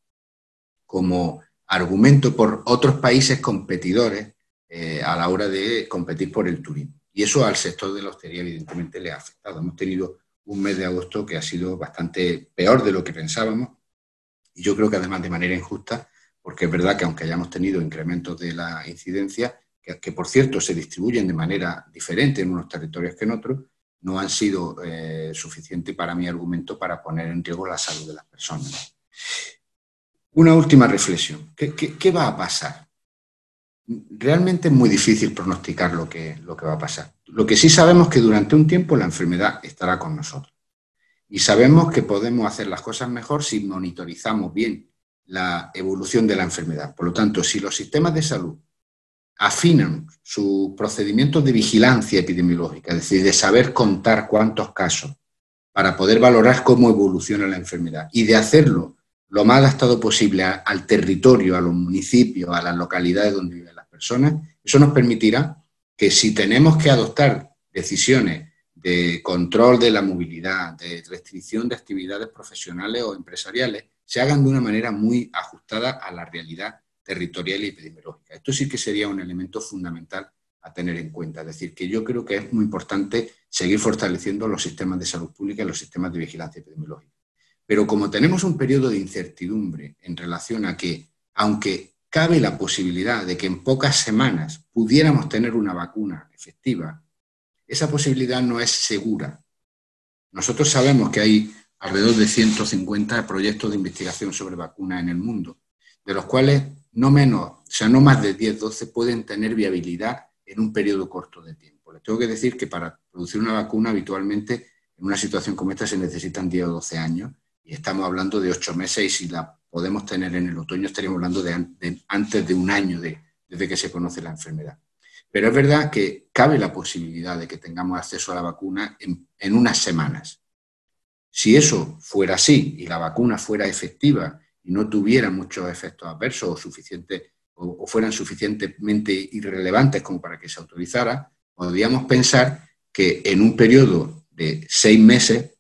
como argumento por otros países competidores a la hora de competir por el turismo. Y eso al sector de la hostelería evidentemente le ha afectado. Hemos tenido un mes de agosto que ha sido bastante peor de lo que pensábamos, y yo creo que además de manera injusta, porque es verdad que aunque hayamos tenido incrementos de la incidencia, que por cierto se distribuyen de manera diferente en unos territorios que en otros, no han sido suficiente para mi argumento para poner en riesgo la salud de las personas. Una última reflexión. ¿Qué va a pasar? Realmente es muy difícil pronosticar lo que va a pasar. Lo que sí sabemos es que durante un tiempo la enfermedad estará con nosotros. Y sabemos que podemos hacer las cosas mejor si monitorizamos bien la evolución de la enfermedad. Por lo tanto, si los sistemas de salud afinan sus procedimientos de vigilancia epidemiológica, es decir, de saber contar cuántos casos para poder valorar cómo evoluciona la enfermedad y de hacerlo lo más adaptado posible al territorio, a los municipios, a las localidades donde viven las personas, eso nos permitirá que si tenemos que adoptar decisiones de control de la movilidad, de restricción de actividades profesionales o empresariales, se hagan de una manera muy ajustada a la realidad territorial y epidemiológica. Esto sí que sería un elemento fundamental a tener en cuenta. Es decir, que yo creo que es muy importante seguir fortaleciendo los sistemas de salud pública y los sistemas de vigilancia epidemiológica. Pero como tenemos un periodo de incertidumbre en relación a que, aunque cabe la posibilidad de que en pocas semanas pudiéramos tener una vacuna efectiva, esa posibilidad no es segura. Nosotros sabemos que hay alrededor de 150 proyectos de investigación sobre vacunas en el mundo, de los cuales no más de 10, 12 pueden tener viabilidad en un periodo corto de tiempo. Les tengo que decir que para producir una vacuna habitualmente en una situación como esta se necesitan 10 o 12 años y estamos hablando de 8 meses, y si la podemos tener en el otoño estaríamos hablando de antes de un año desde que se conoce la enfermedad. Pero es verdad que cabe la posibilidad de que tengamos acceso a la vacuna en unas semanas. Si eso fuera así y la vacuna fuera efectiva y no tuviera muchos efectos adversos o fueran suficientemente irrelevantes como para que se autorizara, podríamos pensar que en un periodo de 6 meses,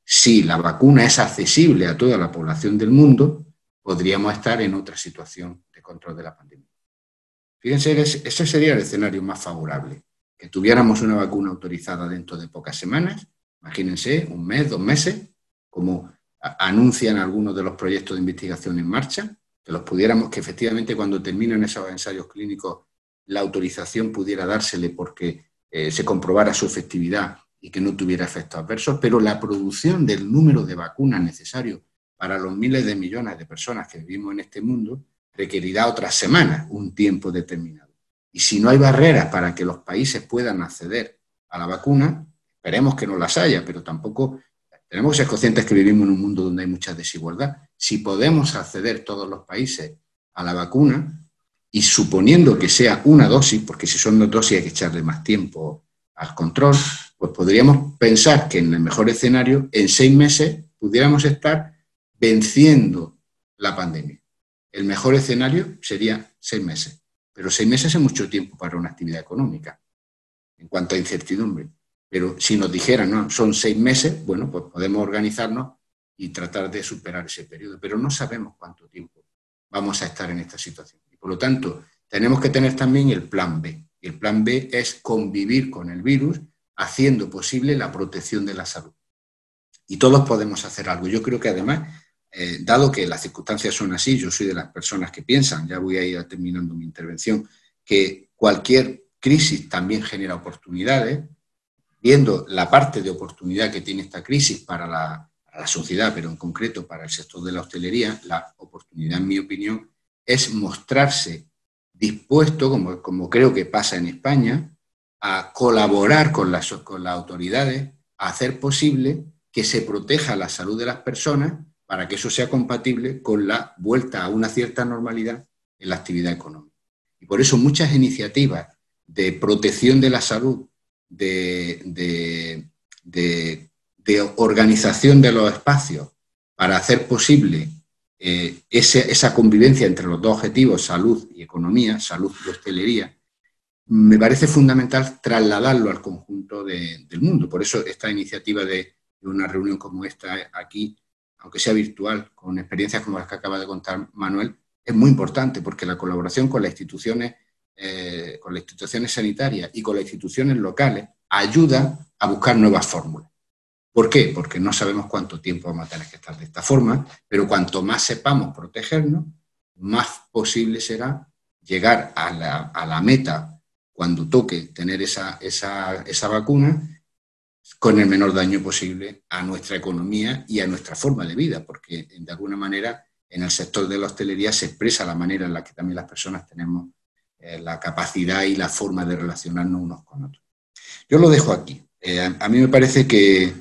si la vacuna es accesible a toda la población del mundo, podríamos estar en otra situación de control de la pandemia. Fíjense, ese sería el escenario más favorable, que tuviéramos una vacuna autorizada dentro de pocas semanas, imagínense, 1 mes, 2 meses, como anuncian algunos de los proyectos de investigación en marcha, que efectivamente cuando terminen esos ensayos clínicos la autorización pudiera dársele porque se comprobara su efectividad y que no tuviera efectos adversos, pero la producción del número de vacunas necesario para los miles de millones de personas que vivimos en este mundo requerirá otras semanas, un tiempo determinado. Y si no hay barreras para que los países puedan acceder a la vacuna, esperemos que no las haya, pero tampoco Tenemos que ser conscientes que vivimos en un mundo donde hay mucha desigualdad. Si podemos acceder todos los países a la vacuna, y suponiendo que sea una dosis, porque si son 2 dosis hay que echarle más tiempo al control, pues podríamos pensar que en el mejor escenario, en 6 meses, pudiéramos estar venciendo la pandemia. El mejor escenario sería 6 meses, pero 6 meses es mucho tiempo para una actividad económica, en cuanto a incertidumbre. Pero si nos dijeran, no, son 6 meses, bueno, pues podemos organizarnos y tratar de superar ese periodo, pero no sabemos cuánto tiempo vamos a estar en esta situación. Y por lo tanto, tenemos que tener también el plan B. Y el plan B es convivir con el virus, haciendo posible la protección de la salud. Y todos podemos hacer algo. Yo creo que además, dado que las circunstancias son así, yo soy de las personas que piensan, ya voy a ir terminando mi intervención, que cualquier crisis también genera oportunidades, viendo la parte de oportunidad que tiene esta crisis para la sociedad, pero en concreto para el sector de la hostelería, la oportunidad, en mi opinión, es mostrarse dispuesto, como creo que pasa en España, a colaborar con las autoridades, a hacer posible que se proteja la salud de las personas para que eso sea compatible con la vuelta a una cierta normalidad en la actividad económica. Y por eso muchas iniciativas de protección de la salud, de organización de los espacios para hacer posible esa convivencia entre los dos objetivos, salud y economía, salud y hostelería, me parece fundamental trasladarlo al conjunto del mundo. Por eso esta iniciativa de una reunión como esta aquí, aunque sea virtual, con experiencias como las que acaba de contar Manuel, es muy importante porque la colaboración con las instituciones sanitarias y con las instituciones locales ayuda a buscar nuevas fórmulas. ¿Por qué? Porque no sabemos cuánto tiempo vamos a tener que estar de esta forma, pero cuanto más sepamos protegernos, más posible será llegar a la meta cuando toque tener esa vacuna con el menor daño posible a nuestra economía y a nuestra forma de vida, porque de alguna manera en el sector de la hostelería se expresa la manera en la que también las personas tenemos la capacidad y la forma de relacionarnos unos con otros. Yo lo dejo aquí. A mí me parece que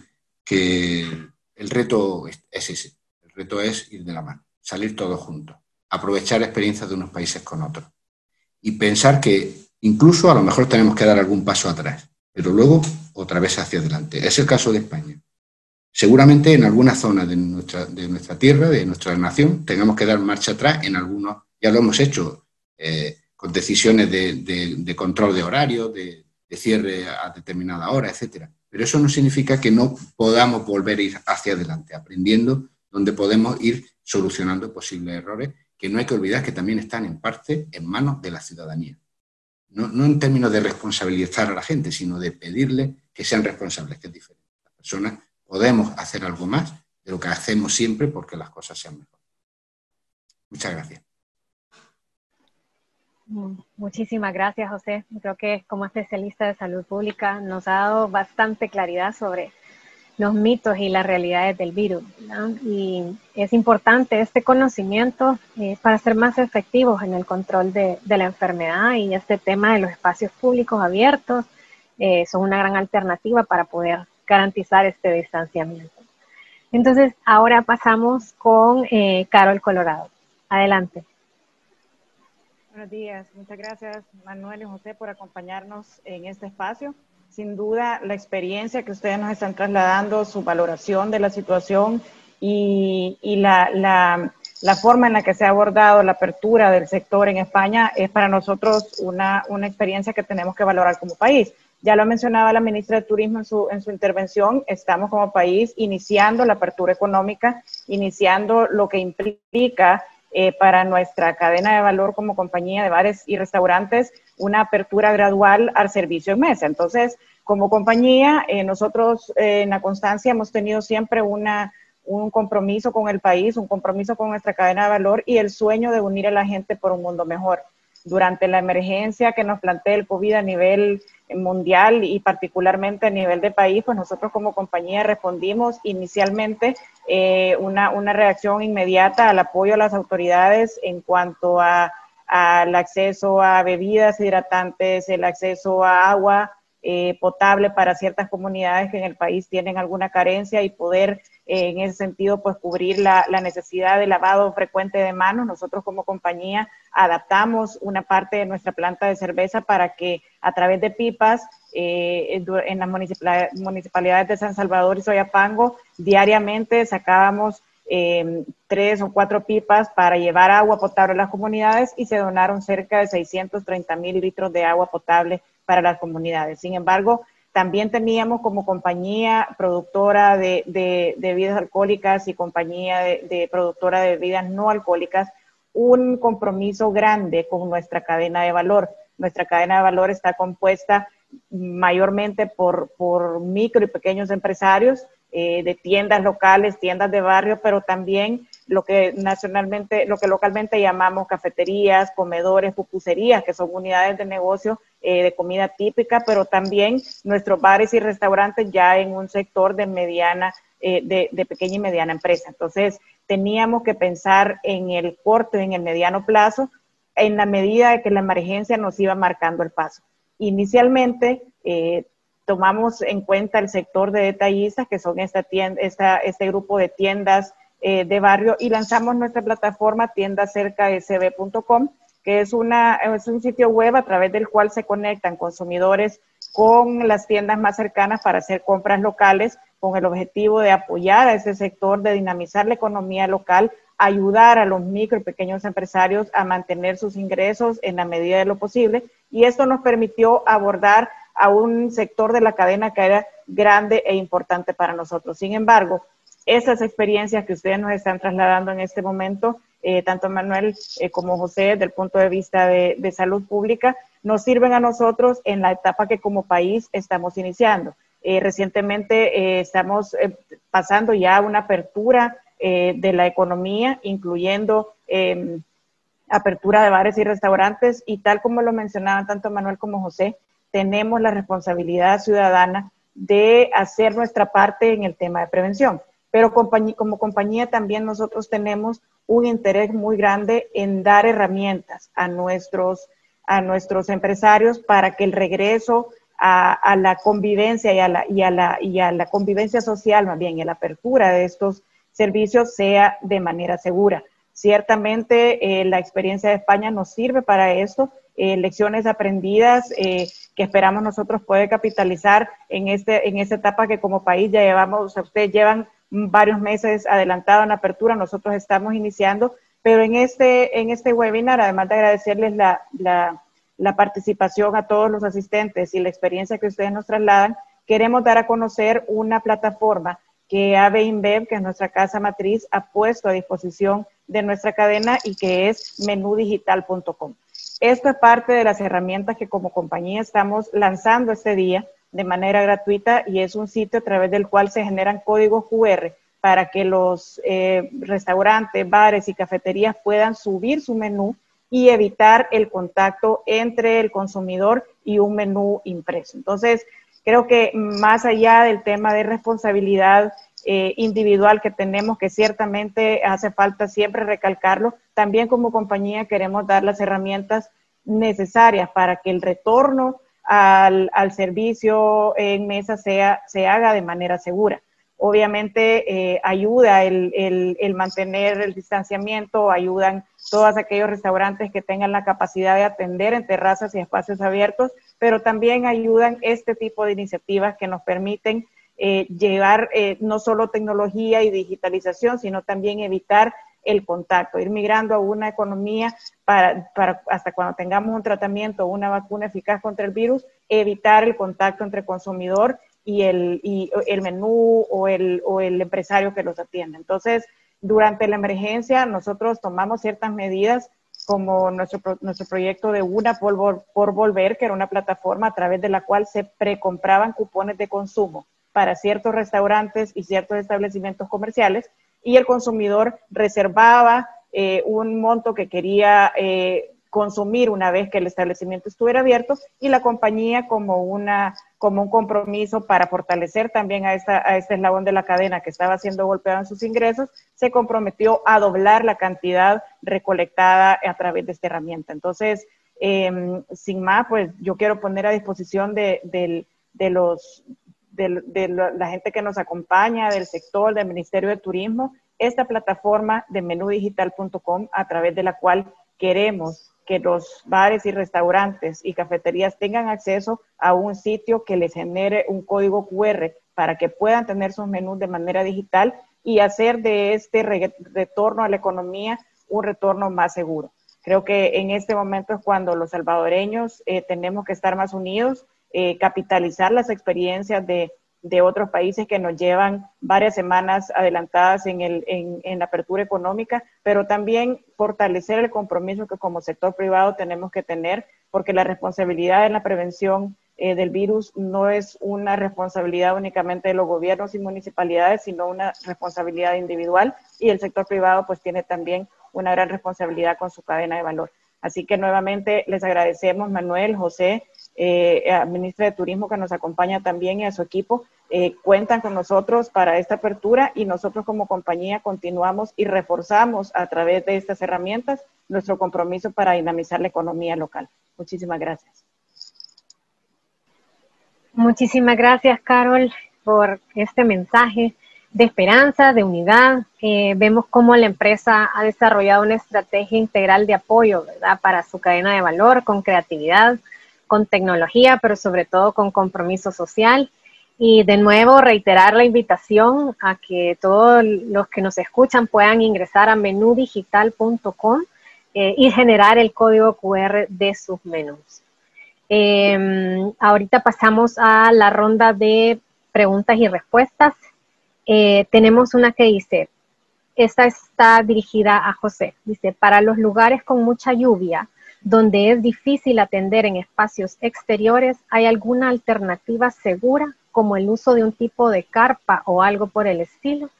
el reto es ese. El reto es ir de la mano, salir todos juntos, aprovechar experiencias de unos países con otros y pensar que incluso a lo mejor tenemos que dar algún paso atrás, pero luego otra vez hacia adelante. Es el caso de España. Seguramente en alguna zona de nuestra tierra, de nuestra nación, tengamos que dar marcha atrás en algunos, ya lo hemos hecho, con decisiones de control de horario, de cierre a determinada hora, etcétera. Pero eso no significa que no podamos volver a ir hacia adelante, aprendiendo donde podemos ir solucionando posibles errores, que no hay que olvidar que también están en parte en manos de la ciudadanía. No en términos de responsabilizar a la gente, sino de pedirle que sean responsables, que es diferente. Las personas podemos hacer algo más de lo que hacemos siempre porque las cosas sean mejores. Muchas gracias. Muchísimas gracias, José. Creo que como especialista de salud pública nos ha dado bastante claridad sobre los mitos y las realidades del virus, ¿no? Y es importante este conocimiento para ser más efectivos en el control de la enfermedad, y este tema de los espacios públicos abiertos son una gran alternativa para poder garantizar este distanciamiento. Entonces, ahora pasamos con Carol Colorado. Adelante. Buenos días, muchas gracias Manuel y José por acompañarnos en este espacio. Sin duda, la experiencia que ustedes nos están trasladando, su valoración de la situación y la forma en la que se ha abordado la apertura del sector en España es para nosotros una experiencia que tenemos que valorar como país. Ya lo mencionaba la ministra de Turismo en su intervención, estamos como país iniciando la apertura económica, iniciando lo que implica para nuestra cadena de valor como compañía de bares y restaurantes, una apertura gradual al servicio en mesa. Entonces, como compañía, nosotros en La Constancia hemos tenido siempre un compromiso con el país, un compromiso con nuestra cadena de valor y el sueño de unir a la gente por un mundo mejor. Durante la emergencia que nos plantea el COVID a nivel mundial y particularmente a nivel de país, pues nosotros como compañía respondimos inicialmente una reacción inmediata al apoyo a las autoridades en cuanto al acceso a bebidas hidratantes, el acceso a agua, potable para ciertas comunidades que en el país tienen alguna carencia y poder en ese sentido pues cubrir la necesidad de lavado frecuente de manos. Nosotros como compañía adaptamos una parte de nuestra planta de cerveza para que a través de pipas en las municipalidades de San Salvador y Soyapango diariamente sacábamos 3 o 4 pipas para llevar agua potable a las comunidades y se donaron cerca de 630,000 litros de agua potable para las comunidades. Sin embargo, también teníamos como compañía productora de bebidas alcohólicas y compañía de productora de bebidas no alcohólicas un compromiso grande con nuestra cadena de valor. Nuestra cadena de valor está compuesta mayormente por micro y pequeños empresarios, de tiendas locales, tiendas de barrio, pero también lo que localmente llamamos cafeterías, comedores, pupuserías, que son unidades de negocio de comida típica, pero también nuestros bares y restaurantes ya en un sector de de pequeña y mediana empresa. Entonces, teníamos que pensar en el corto y en el mediano plazo, en la medida de que la emergencia nos iba marcando el paso. Inicialmente, tomamos en cuenta el sector de detallistas, que son este grupo de tiendas de barrio, y lanzamos nuestra plataforma tiendacercasb.com, que es un sitio web a través del cual se conectan consumidores con las tiendas más cercanas para hacer compras locales, con el objetivo de apoyar a ese sector, de dinamizar la economía local, ayudar a los micro y pequeños empresarios a mantener sus ingresos en la medida de lo posible, y esto nos permitió abordar a un sector de la cadena que era grande e importante para nosotros. Sin embargo, esas experiencias que ustedes nos están trasladando en este momento, tanto Manuel como José, desde el punto de vista de salud pública, nos sirven a nosotros en la etapa que como país estamos iniciando. Recientemente estamos pasando ya a una apertura de la economía, incluyendo apertura de bares y restaurantes, y tal como lo mencionaban tanto Manuel como José, tenemos la responsabilidad ciudadana de hacer nuestra parte en el tema de prevención. Pero como compañía también nosotros tenemos un interés muy grande en dar herramientas a nuestros empresarios para que el regreso a la convivencia y a la convivencia social, más bien, y a la apertura de estos servicios sea de manera segura. Ciertamente la experiencia de España nos sirve para esto, lecciones aprendidas que esperamos nosotros poder capitalizar en esta etapa que como país ya llevamos. O sea, ustedes llevan varios meses adelantado en la apertura, nosotros estamos iniciando, pero en este webinar, además de agradecerles la participación a todos los asistentes y la experiencia que ustedes nos trasladan, queremos dar a conocer una plataforma que AB InBev, que es nuestra casa matriz, ha puesto a disposición de nuestra cadena y que es menudigital.com. Esto es parte de las herramientas que como compañía estamos lanzando este día de manera gratuita, y es un sitio a través del cual se generan códigos QR para que los restaurantes, bares y cafeterías puedan subir su menú y evitar el contacto entre el consumidor y un menú impreso. Entonces, creo que más allá del tema de responsabilidad individual que tenemos, que ciertamente hace falta siempre recalcarlo, también como compañía queremos dar las herramientas necesarias para que el retorno al servicio en mesa se haga de manera segura. Obviamente ayuda el mantener el distanciamiento, ayudan todos aquellos restaurantes que tengan la capacidad de atender en terrazas y espacios abiertos, pero también ayudan este tipo de iniciativas que nos permiten llevar no solo tecnología y digitalización, sino también evitar el contacto, ir migrando a una economía para hasta cuando tengamos un tratamiento o una vacuna eficaz contra el virus, evitar el contacto entre consumidor y el menú o el empresario que los atiende. Entonces, durante la emergencia nosotros tomamos ciertas medidas como nuestro proyecto de Una por Volver, que era una plataforma a través de la cual se precompraban cupones de consumo para ciertos restaurantes y ciertos establecimientos comerciales, y el consumidor reservaba un monto que quería consumir una vez que el establecimiento estuviera abierto, y la compañía como un compromiso para fortalecer también a este eslabón de la cadena que estaba siendo golpeado en sus ingresos, se comprometió a doblar la cantidad recolectada a través de esta herramienta. Entonces, sin más, pues yo quiero poner a disposición de la gente que nos acompaña, del sector, del Ministerio de Turismo, esta plataforma de menudigital.com, a través de la cual queremos que los bares y restaurantes y cafeterías tengan acceso a un sitio que les genere un código QR para que puedan tener sus menús de manera digital y hacer de este retorno a la economía un retorno más seguro. Creo que en este momento es cuando los salvadoreños tenemos que estar más unidos, capitalizar las experiencias de otros países que nos llevan varias semanas adelantadas en la apertura económica, pero también fortalecer el compromiso que como sector privado tenemos que tener, porque la responsabilidad en la prevención del virus no es una responsabilidad únicamente de los gobiernos y municipalidades, sino una responsabilidad individual, y el sector privado pues tiene también una gran responsabilidad con su cadena de valor. Así que nuevamente les agradecemos, Manuel, José, ministra de Turismo, que nos acompaña también, y a su equipo. Cuentan con nosotros para esta apertura, y nosotros como compañía continuamos y reforzamos a través de estas herramientas nuestro compromiso para dinamizar la economía local. Muchísimas gracias. Muchísimas gracias, Carol, por este mensaje de esperanza, de unidad. Vemos cómo la empresa ha desarrollado una estrategia integral de apoyo, ¿verdad?, para su cadena de valor, con creatividad, con tecnología, pero sobre todo con compromiso social. Y de nuevo reiterar la invitación a que todos los que nos escuchan puedan ingresar a menudigital.com y generar el código QR de sus menús. Ahorita pasamos a la ronda de preguntas y respuestas. Tenemos una que dice, esta está dirigida a José, dice, para los lugares con mucha lluvia, donde es difícil atender en espacios exteriores, ¿hay alguna alternativa segura, como el uso de un tipo de carpa o algo por el estilo?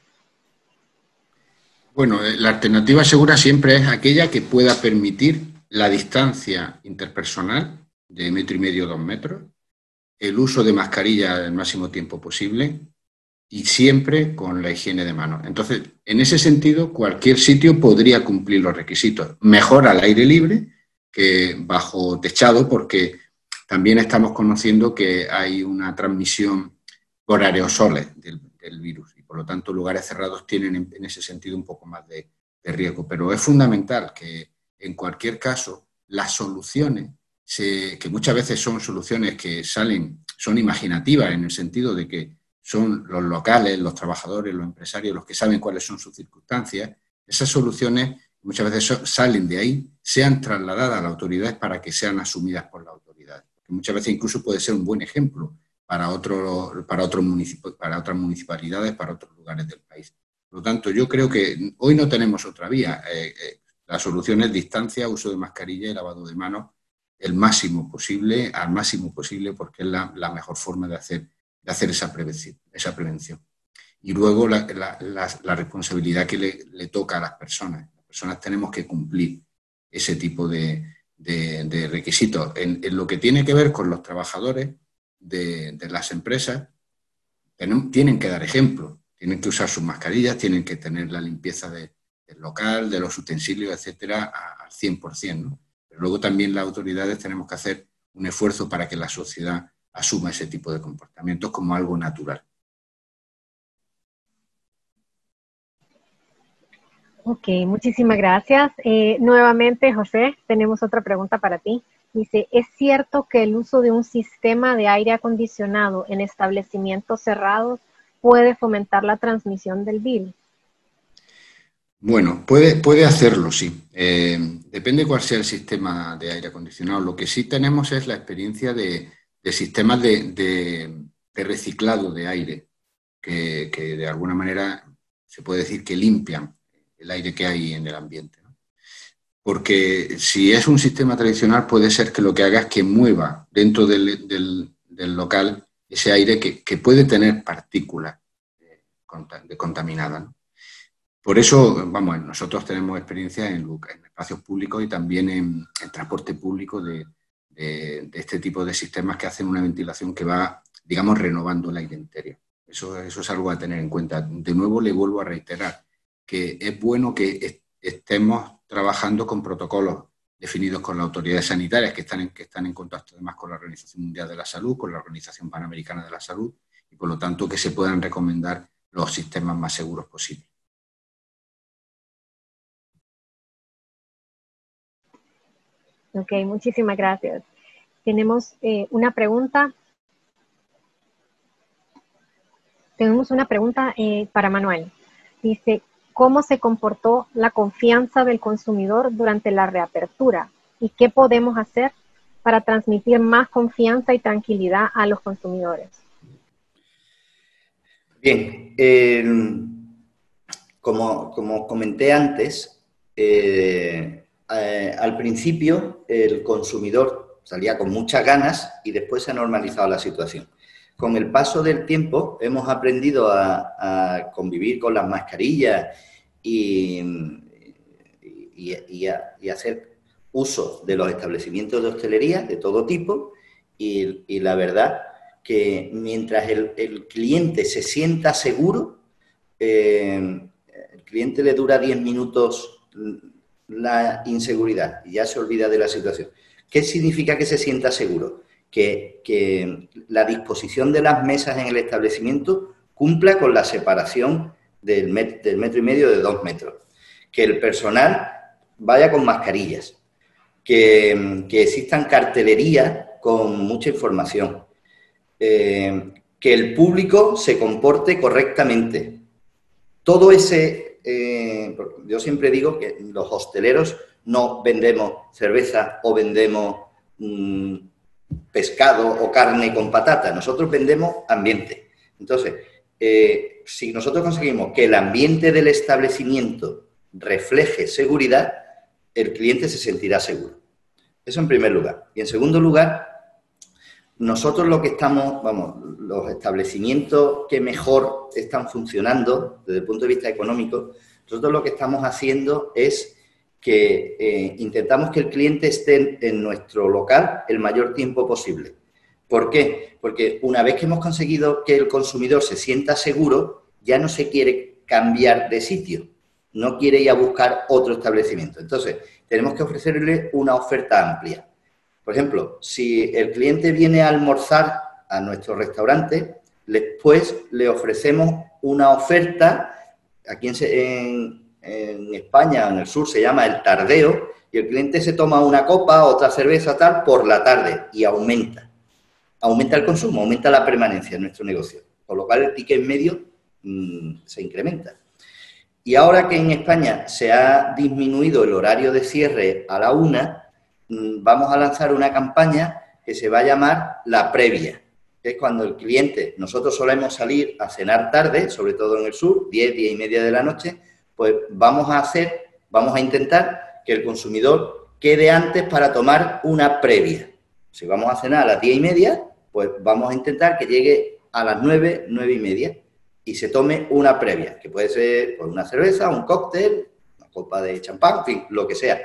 Bueno, la alternativa segura siempre es aquella que pueda permitir la distancia interpersonal de 1,5 metros, 2 metros, el uso de mascarilla el máximo tiempo posible y siempre con la higiene de manos. Entonces, en ese sentido, cualquier sitio podría cumplir los requisitos. Mejor al aire libre que bajo techado, porque también estamos conociendo que hay una transmisión por aerosoles del virus y, por lo tanto, lugares cerrados tienen en ese sentido un poco más de riesgo. Pero es fundamental que, en cualquier caso, las soluciones, que muchas veces son soluciones que son imaginativas en el sentido de que son los locales, los trabajadores, los empresarios los que saben cuáles son sus circunstancias, esas soluciones muchas veces salen de ahí, sean trasladadas a las autoridades para que sean asumidas por las autoridades. Porque muchas veces incluso puede ser un buen ejemplo para otras municipalidades, para otros lugares del país. Por lo tanto, yo creo que hoy no tenemos otra vía. La solución es distancia, uso de mascarilla y lavado de manos al máximo posible, porque es la mejor forma de hacer esa prevención. Y luego la responsabilidad que le toca a las personas. Las personas tenemos que cumplir ese tipo de requisitos. En lo que tiene que ver con los trabajadores de las empresas, tienen que dar ejemplo, tienen que usar sus mascarillas, tienen que tener la limpieza del local, de los utensilios, etcétera, al 100%, ¿no? Pero luego también las autoridades tenemos que hacer un esfuerzo para que la sociedad asuma ese tipo de comportamientos como algo natural. Ok, muchísimas gracias. Nuevamente, José, tenemos otra pregunta para ti. Dice, ¿es cierto que el uso de un sistema de aire acondicionado en establecimientos cerrados puede fomentar la transmisión del virus? Bueno, puede hacerlo, sí. Depende cuál sea el sistema de aire acondicionado. Lo que sí tenemos es la experiencia de sistemas de reciclado de aire, que de alguna manera se puede decir que limpian el aire que hay en el ambiente, ¿no? Porque si es un sistema tradicional, puede ser que lo que haga es que mueva dentro del local ese aire que puede tener partículas contaminadas, ¿no? Por eso, vamos, nosotros tenemos experiencia en espacios públicos y también en transporte público de este tipo de sistemas que hacen una ventilación que va, digamos, renovando el aire interior. Eso es algo a tener en cuenta. De nuevo, le vuelvo a reiterar que es bueno que estemos trabajando con protocolos definidos con las autoridades sanitarias que están en contacto además con la Organización Mundial de la Salud, con la Organización Panamericana de la Salud, y por lo tanto que se puedan recomendar los sistemas más seguros posibles. Ok, muchísimas gracias. Tenemos una pregunta. Tenemos una pregunta para Manuel. Dice, ¿cómo se comportó la confianza del consumidor durante la reapertura? ¿Y qué podemos hacer para transmitir más confianza y tranquilidad a los consumidores? Bien, como comenté antes, al principio el consumidor salía con muchas ganas y después se ha normalizado la situación. Con el paso del tiempo hemos aprendido a convivir con las mascarillas y hacer uso de los establecimientos de hostelería de todo tipo, y la verdad que mientras el cliente se sienta seguro, el cliente le dura 10 minutos la inseguridad y ya se olvida de la situación. ¿Qué significa que se sienta seguro? Que la disposición de las mesas en el establecimiento cumpla con la separación del 1,5 metros de 2 metros, que el personal vaya con mascarillas, que existan cartelerías con mucha información, que el público se comporte correctamente. Todo ese, yo siempre digo que los hosteleros no vendemos cerveza o vendemos pescado o carne con patata, nosotros vendemos ambiente. Entonces, si nosotros conseguimos que el ambiente del establecimiento refleje seguridad, el cliente se sentirá seguro. Eso en primer lugar. Y en segundo lugar, nosotros lo que estamos, los establecimientos que mejor están funcionando desde el punto de vista económico, nosotros lo que estamos haciendo es que intentamos que el cliente esté en nuestro local el mayor tiempo posible. ¿Por qué? Porque una vez que hemos conseguido que el consumidor se sienta seguro, ya no se quiere cambiar de sitio, no quiere ir a buscar otro establecimiento. Entonces, tenemos que ofrecerle una oferta amplia. Por ejemplo, si el cliente viene a almorzar a nuestro restaurante, después le ofrecemos una oferta, aquí en España, en el sur, se llama el tardeo, y el cliente se toma una copa, otra cerveza, tal, por la tarde, y aumenta. Aumenta el consumo, aumenta la permanencia en nuestro negocio, por lo cual el ticket medio se incrementa. Y ahora que en España se ha disminuido el horario de cierre a la 1, vamos a lanzar una campaña que se va a llamar La Previa, que es cuando el cliente, nosotros solemos salir a cenar tarde, sobre todo en el sur, 10, 10 y media de la noche, pues vamos a intentar que el consumidor quede antes para tomar una previa. Si vamos a cenar a las 10 y media, pues vamos a intentar que llegue a las 9, 9 y media y se tome una previa, que puede ser pues, una cerveza, un cóctel, una copa de champán, en fin, lo que sea.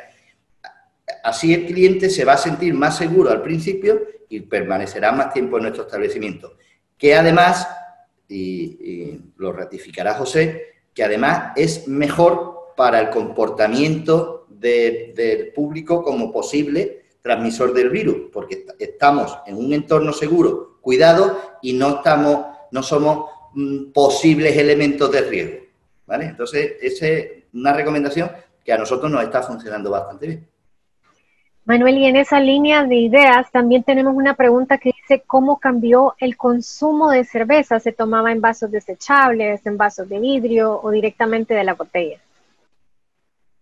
Así el cliente se va a sentir más seguro al principio y permanecerá más tiempo en nuestro establecimiento. Que además, y lo ratificará José, que además es mejor para el comportamiento del público como posible transmisor del virus, porque estamos en un entorno seguro, cuidado, y no somos posibles elementos de riesgo, ¿vale? Entonces, esa es una recomendación que a nosotros nos está funcionando bastante bien. Manuel, y en esa línea de ideas también tenemos una pregunta que dice ¿cómo cambió el consumo de cerveza? ¿Se tomaba en vasos desechables, en vasos de vidrio o directamente de la botella?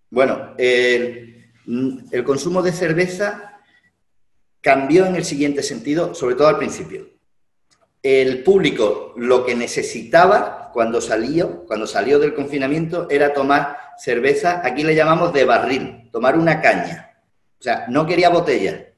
Bueno, el consumo de cerveza cambió en el siguiente sentido, sobre todo al principio. El público lo que necesitaba cuando salió del confinamiento era tomar cerveza, aquí le llamamos de barril, tomar una caña. O sea, no quería botella,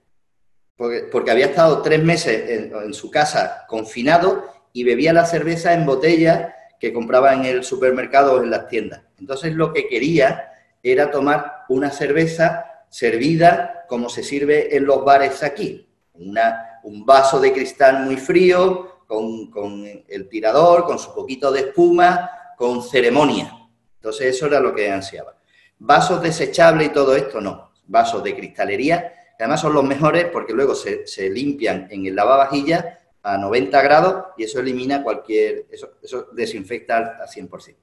porque había estado 3 meses en su casa confinado y bebía la cerveza en botella que compraba en el supermercado o en las tiendas. Entonces, lo que quería era tomar una cerveza servida como se sirve en los bares aquí. Un vaso de cristal muy frío, con el tirador, con su poquito de espuma, con ceremonia. Entonces, eso era lo que ansiaba. Vasos desechables y todo esto, no. vasos de cristalería, que además son los mejores porque luego se limpian en el lavavajillas a 90 grados y eso elimina eso desinfecta al 100%.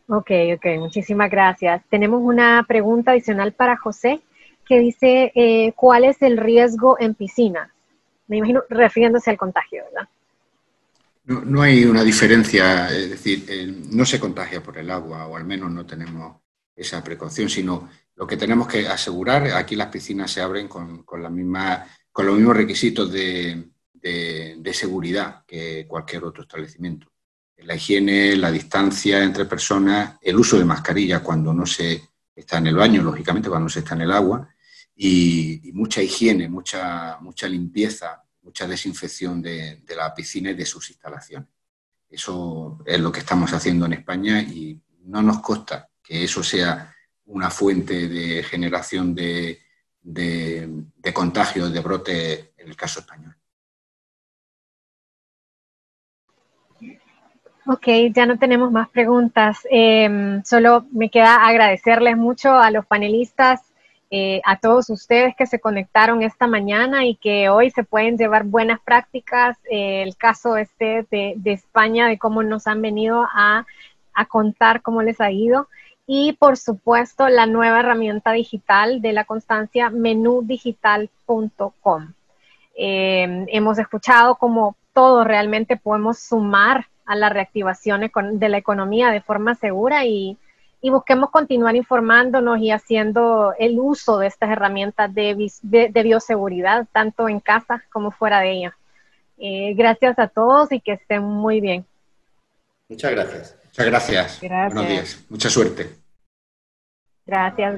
Ok, muchísimas gracias. Tenemos una pregunta adicional para José que dice, ¿cuál es el riesgo en piscinas? Me imagino refiriéndose al contagio, ¿verdad? No hay una diferencia, es decir, no se contagia por el agua, o al menos no tenemos esa precaución, sino lo que tenemos que asegurar, aquí las piscinas se abren con los mismos requisitos de seguridad que cualquier otro establecimiento. La higiene, la distancia entre personas, el uso de mascarilla cuando no se está en el baño, lógicamente cuando no se está en el agua, y mucha higiene, mucha limpieza, mucha desinfección de la piscina y de sus instalaciones. Eso es lo que estamos haciendo en España y no nos consta que eso sea una fuente de generación de contagios, de brote en el caso español. Ok, ya no tenemos más preguntas. Solo me queda agradecerles mucho a los panelistas, a todos ustedes que se conectaron esta mañana y que hoy se pueden llevar buenas prácticas. El caso de España, de cómo nos han venido a contar cómo les ha ido. Y, por supuesto, la nueva herramienta digital de la constancia, menudigital.com. Hemos escuchado cómo todos realmente podemos sumar a la reactivación de la economía de forma segura y busquemos continuar informándonos y haciendo el uso de estas herramientas de bioseguridad, tanto en casa como fuera de ella. Gracias a todos y que estén muy bien. Muchas gracias. Muchas gracias. Buenos días. Mucha suerte. Gracias.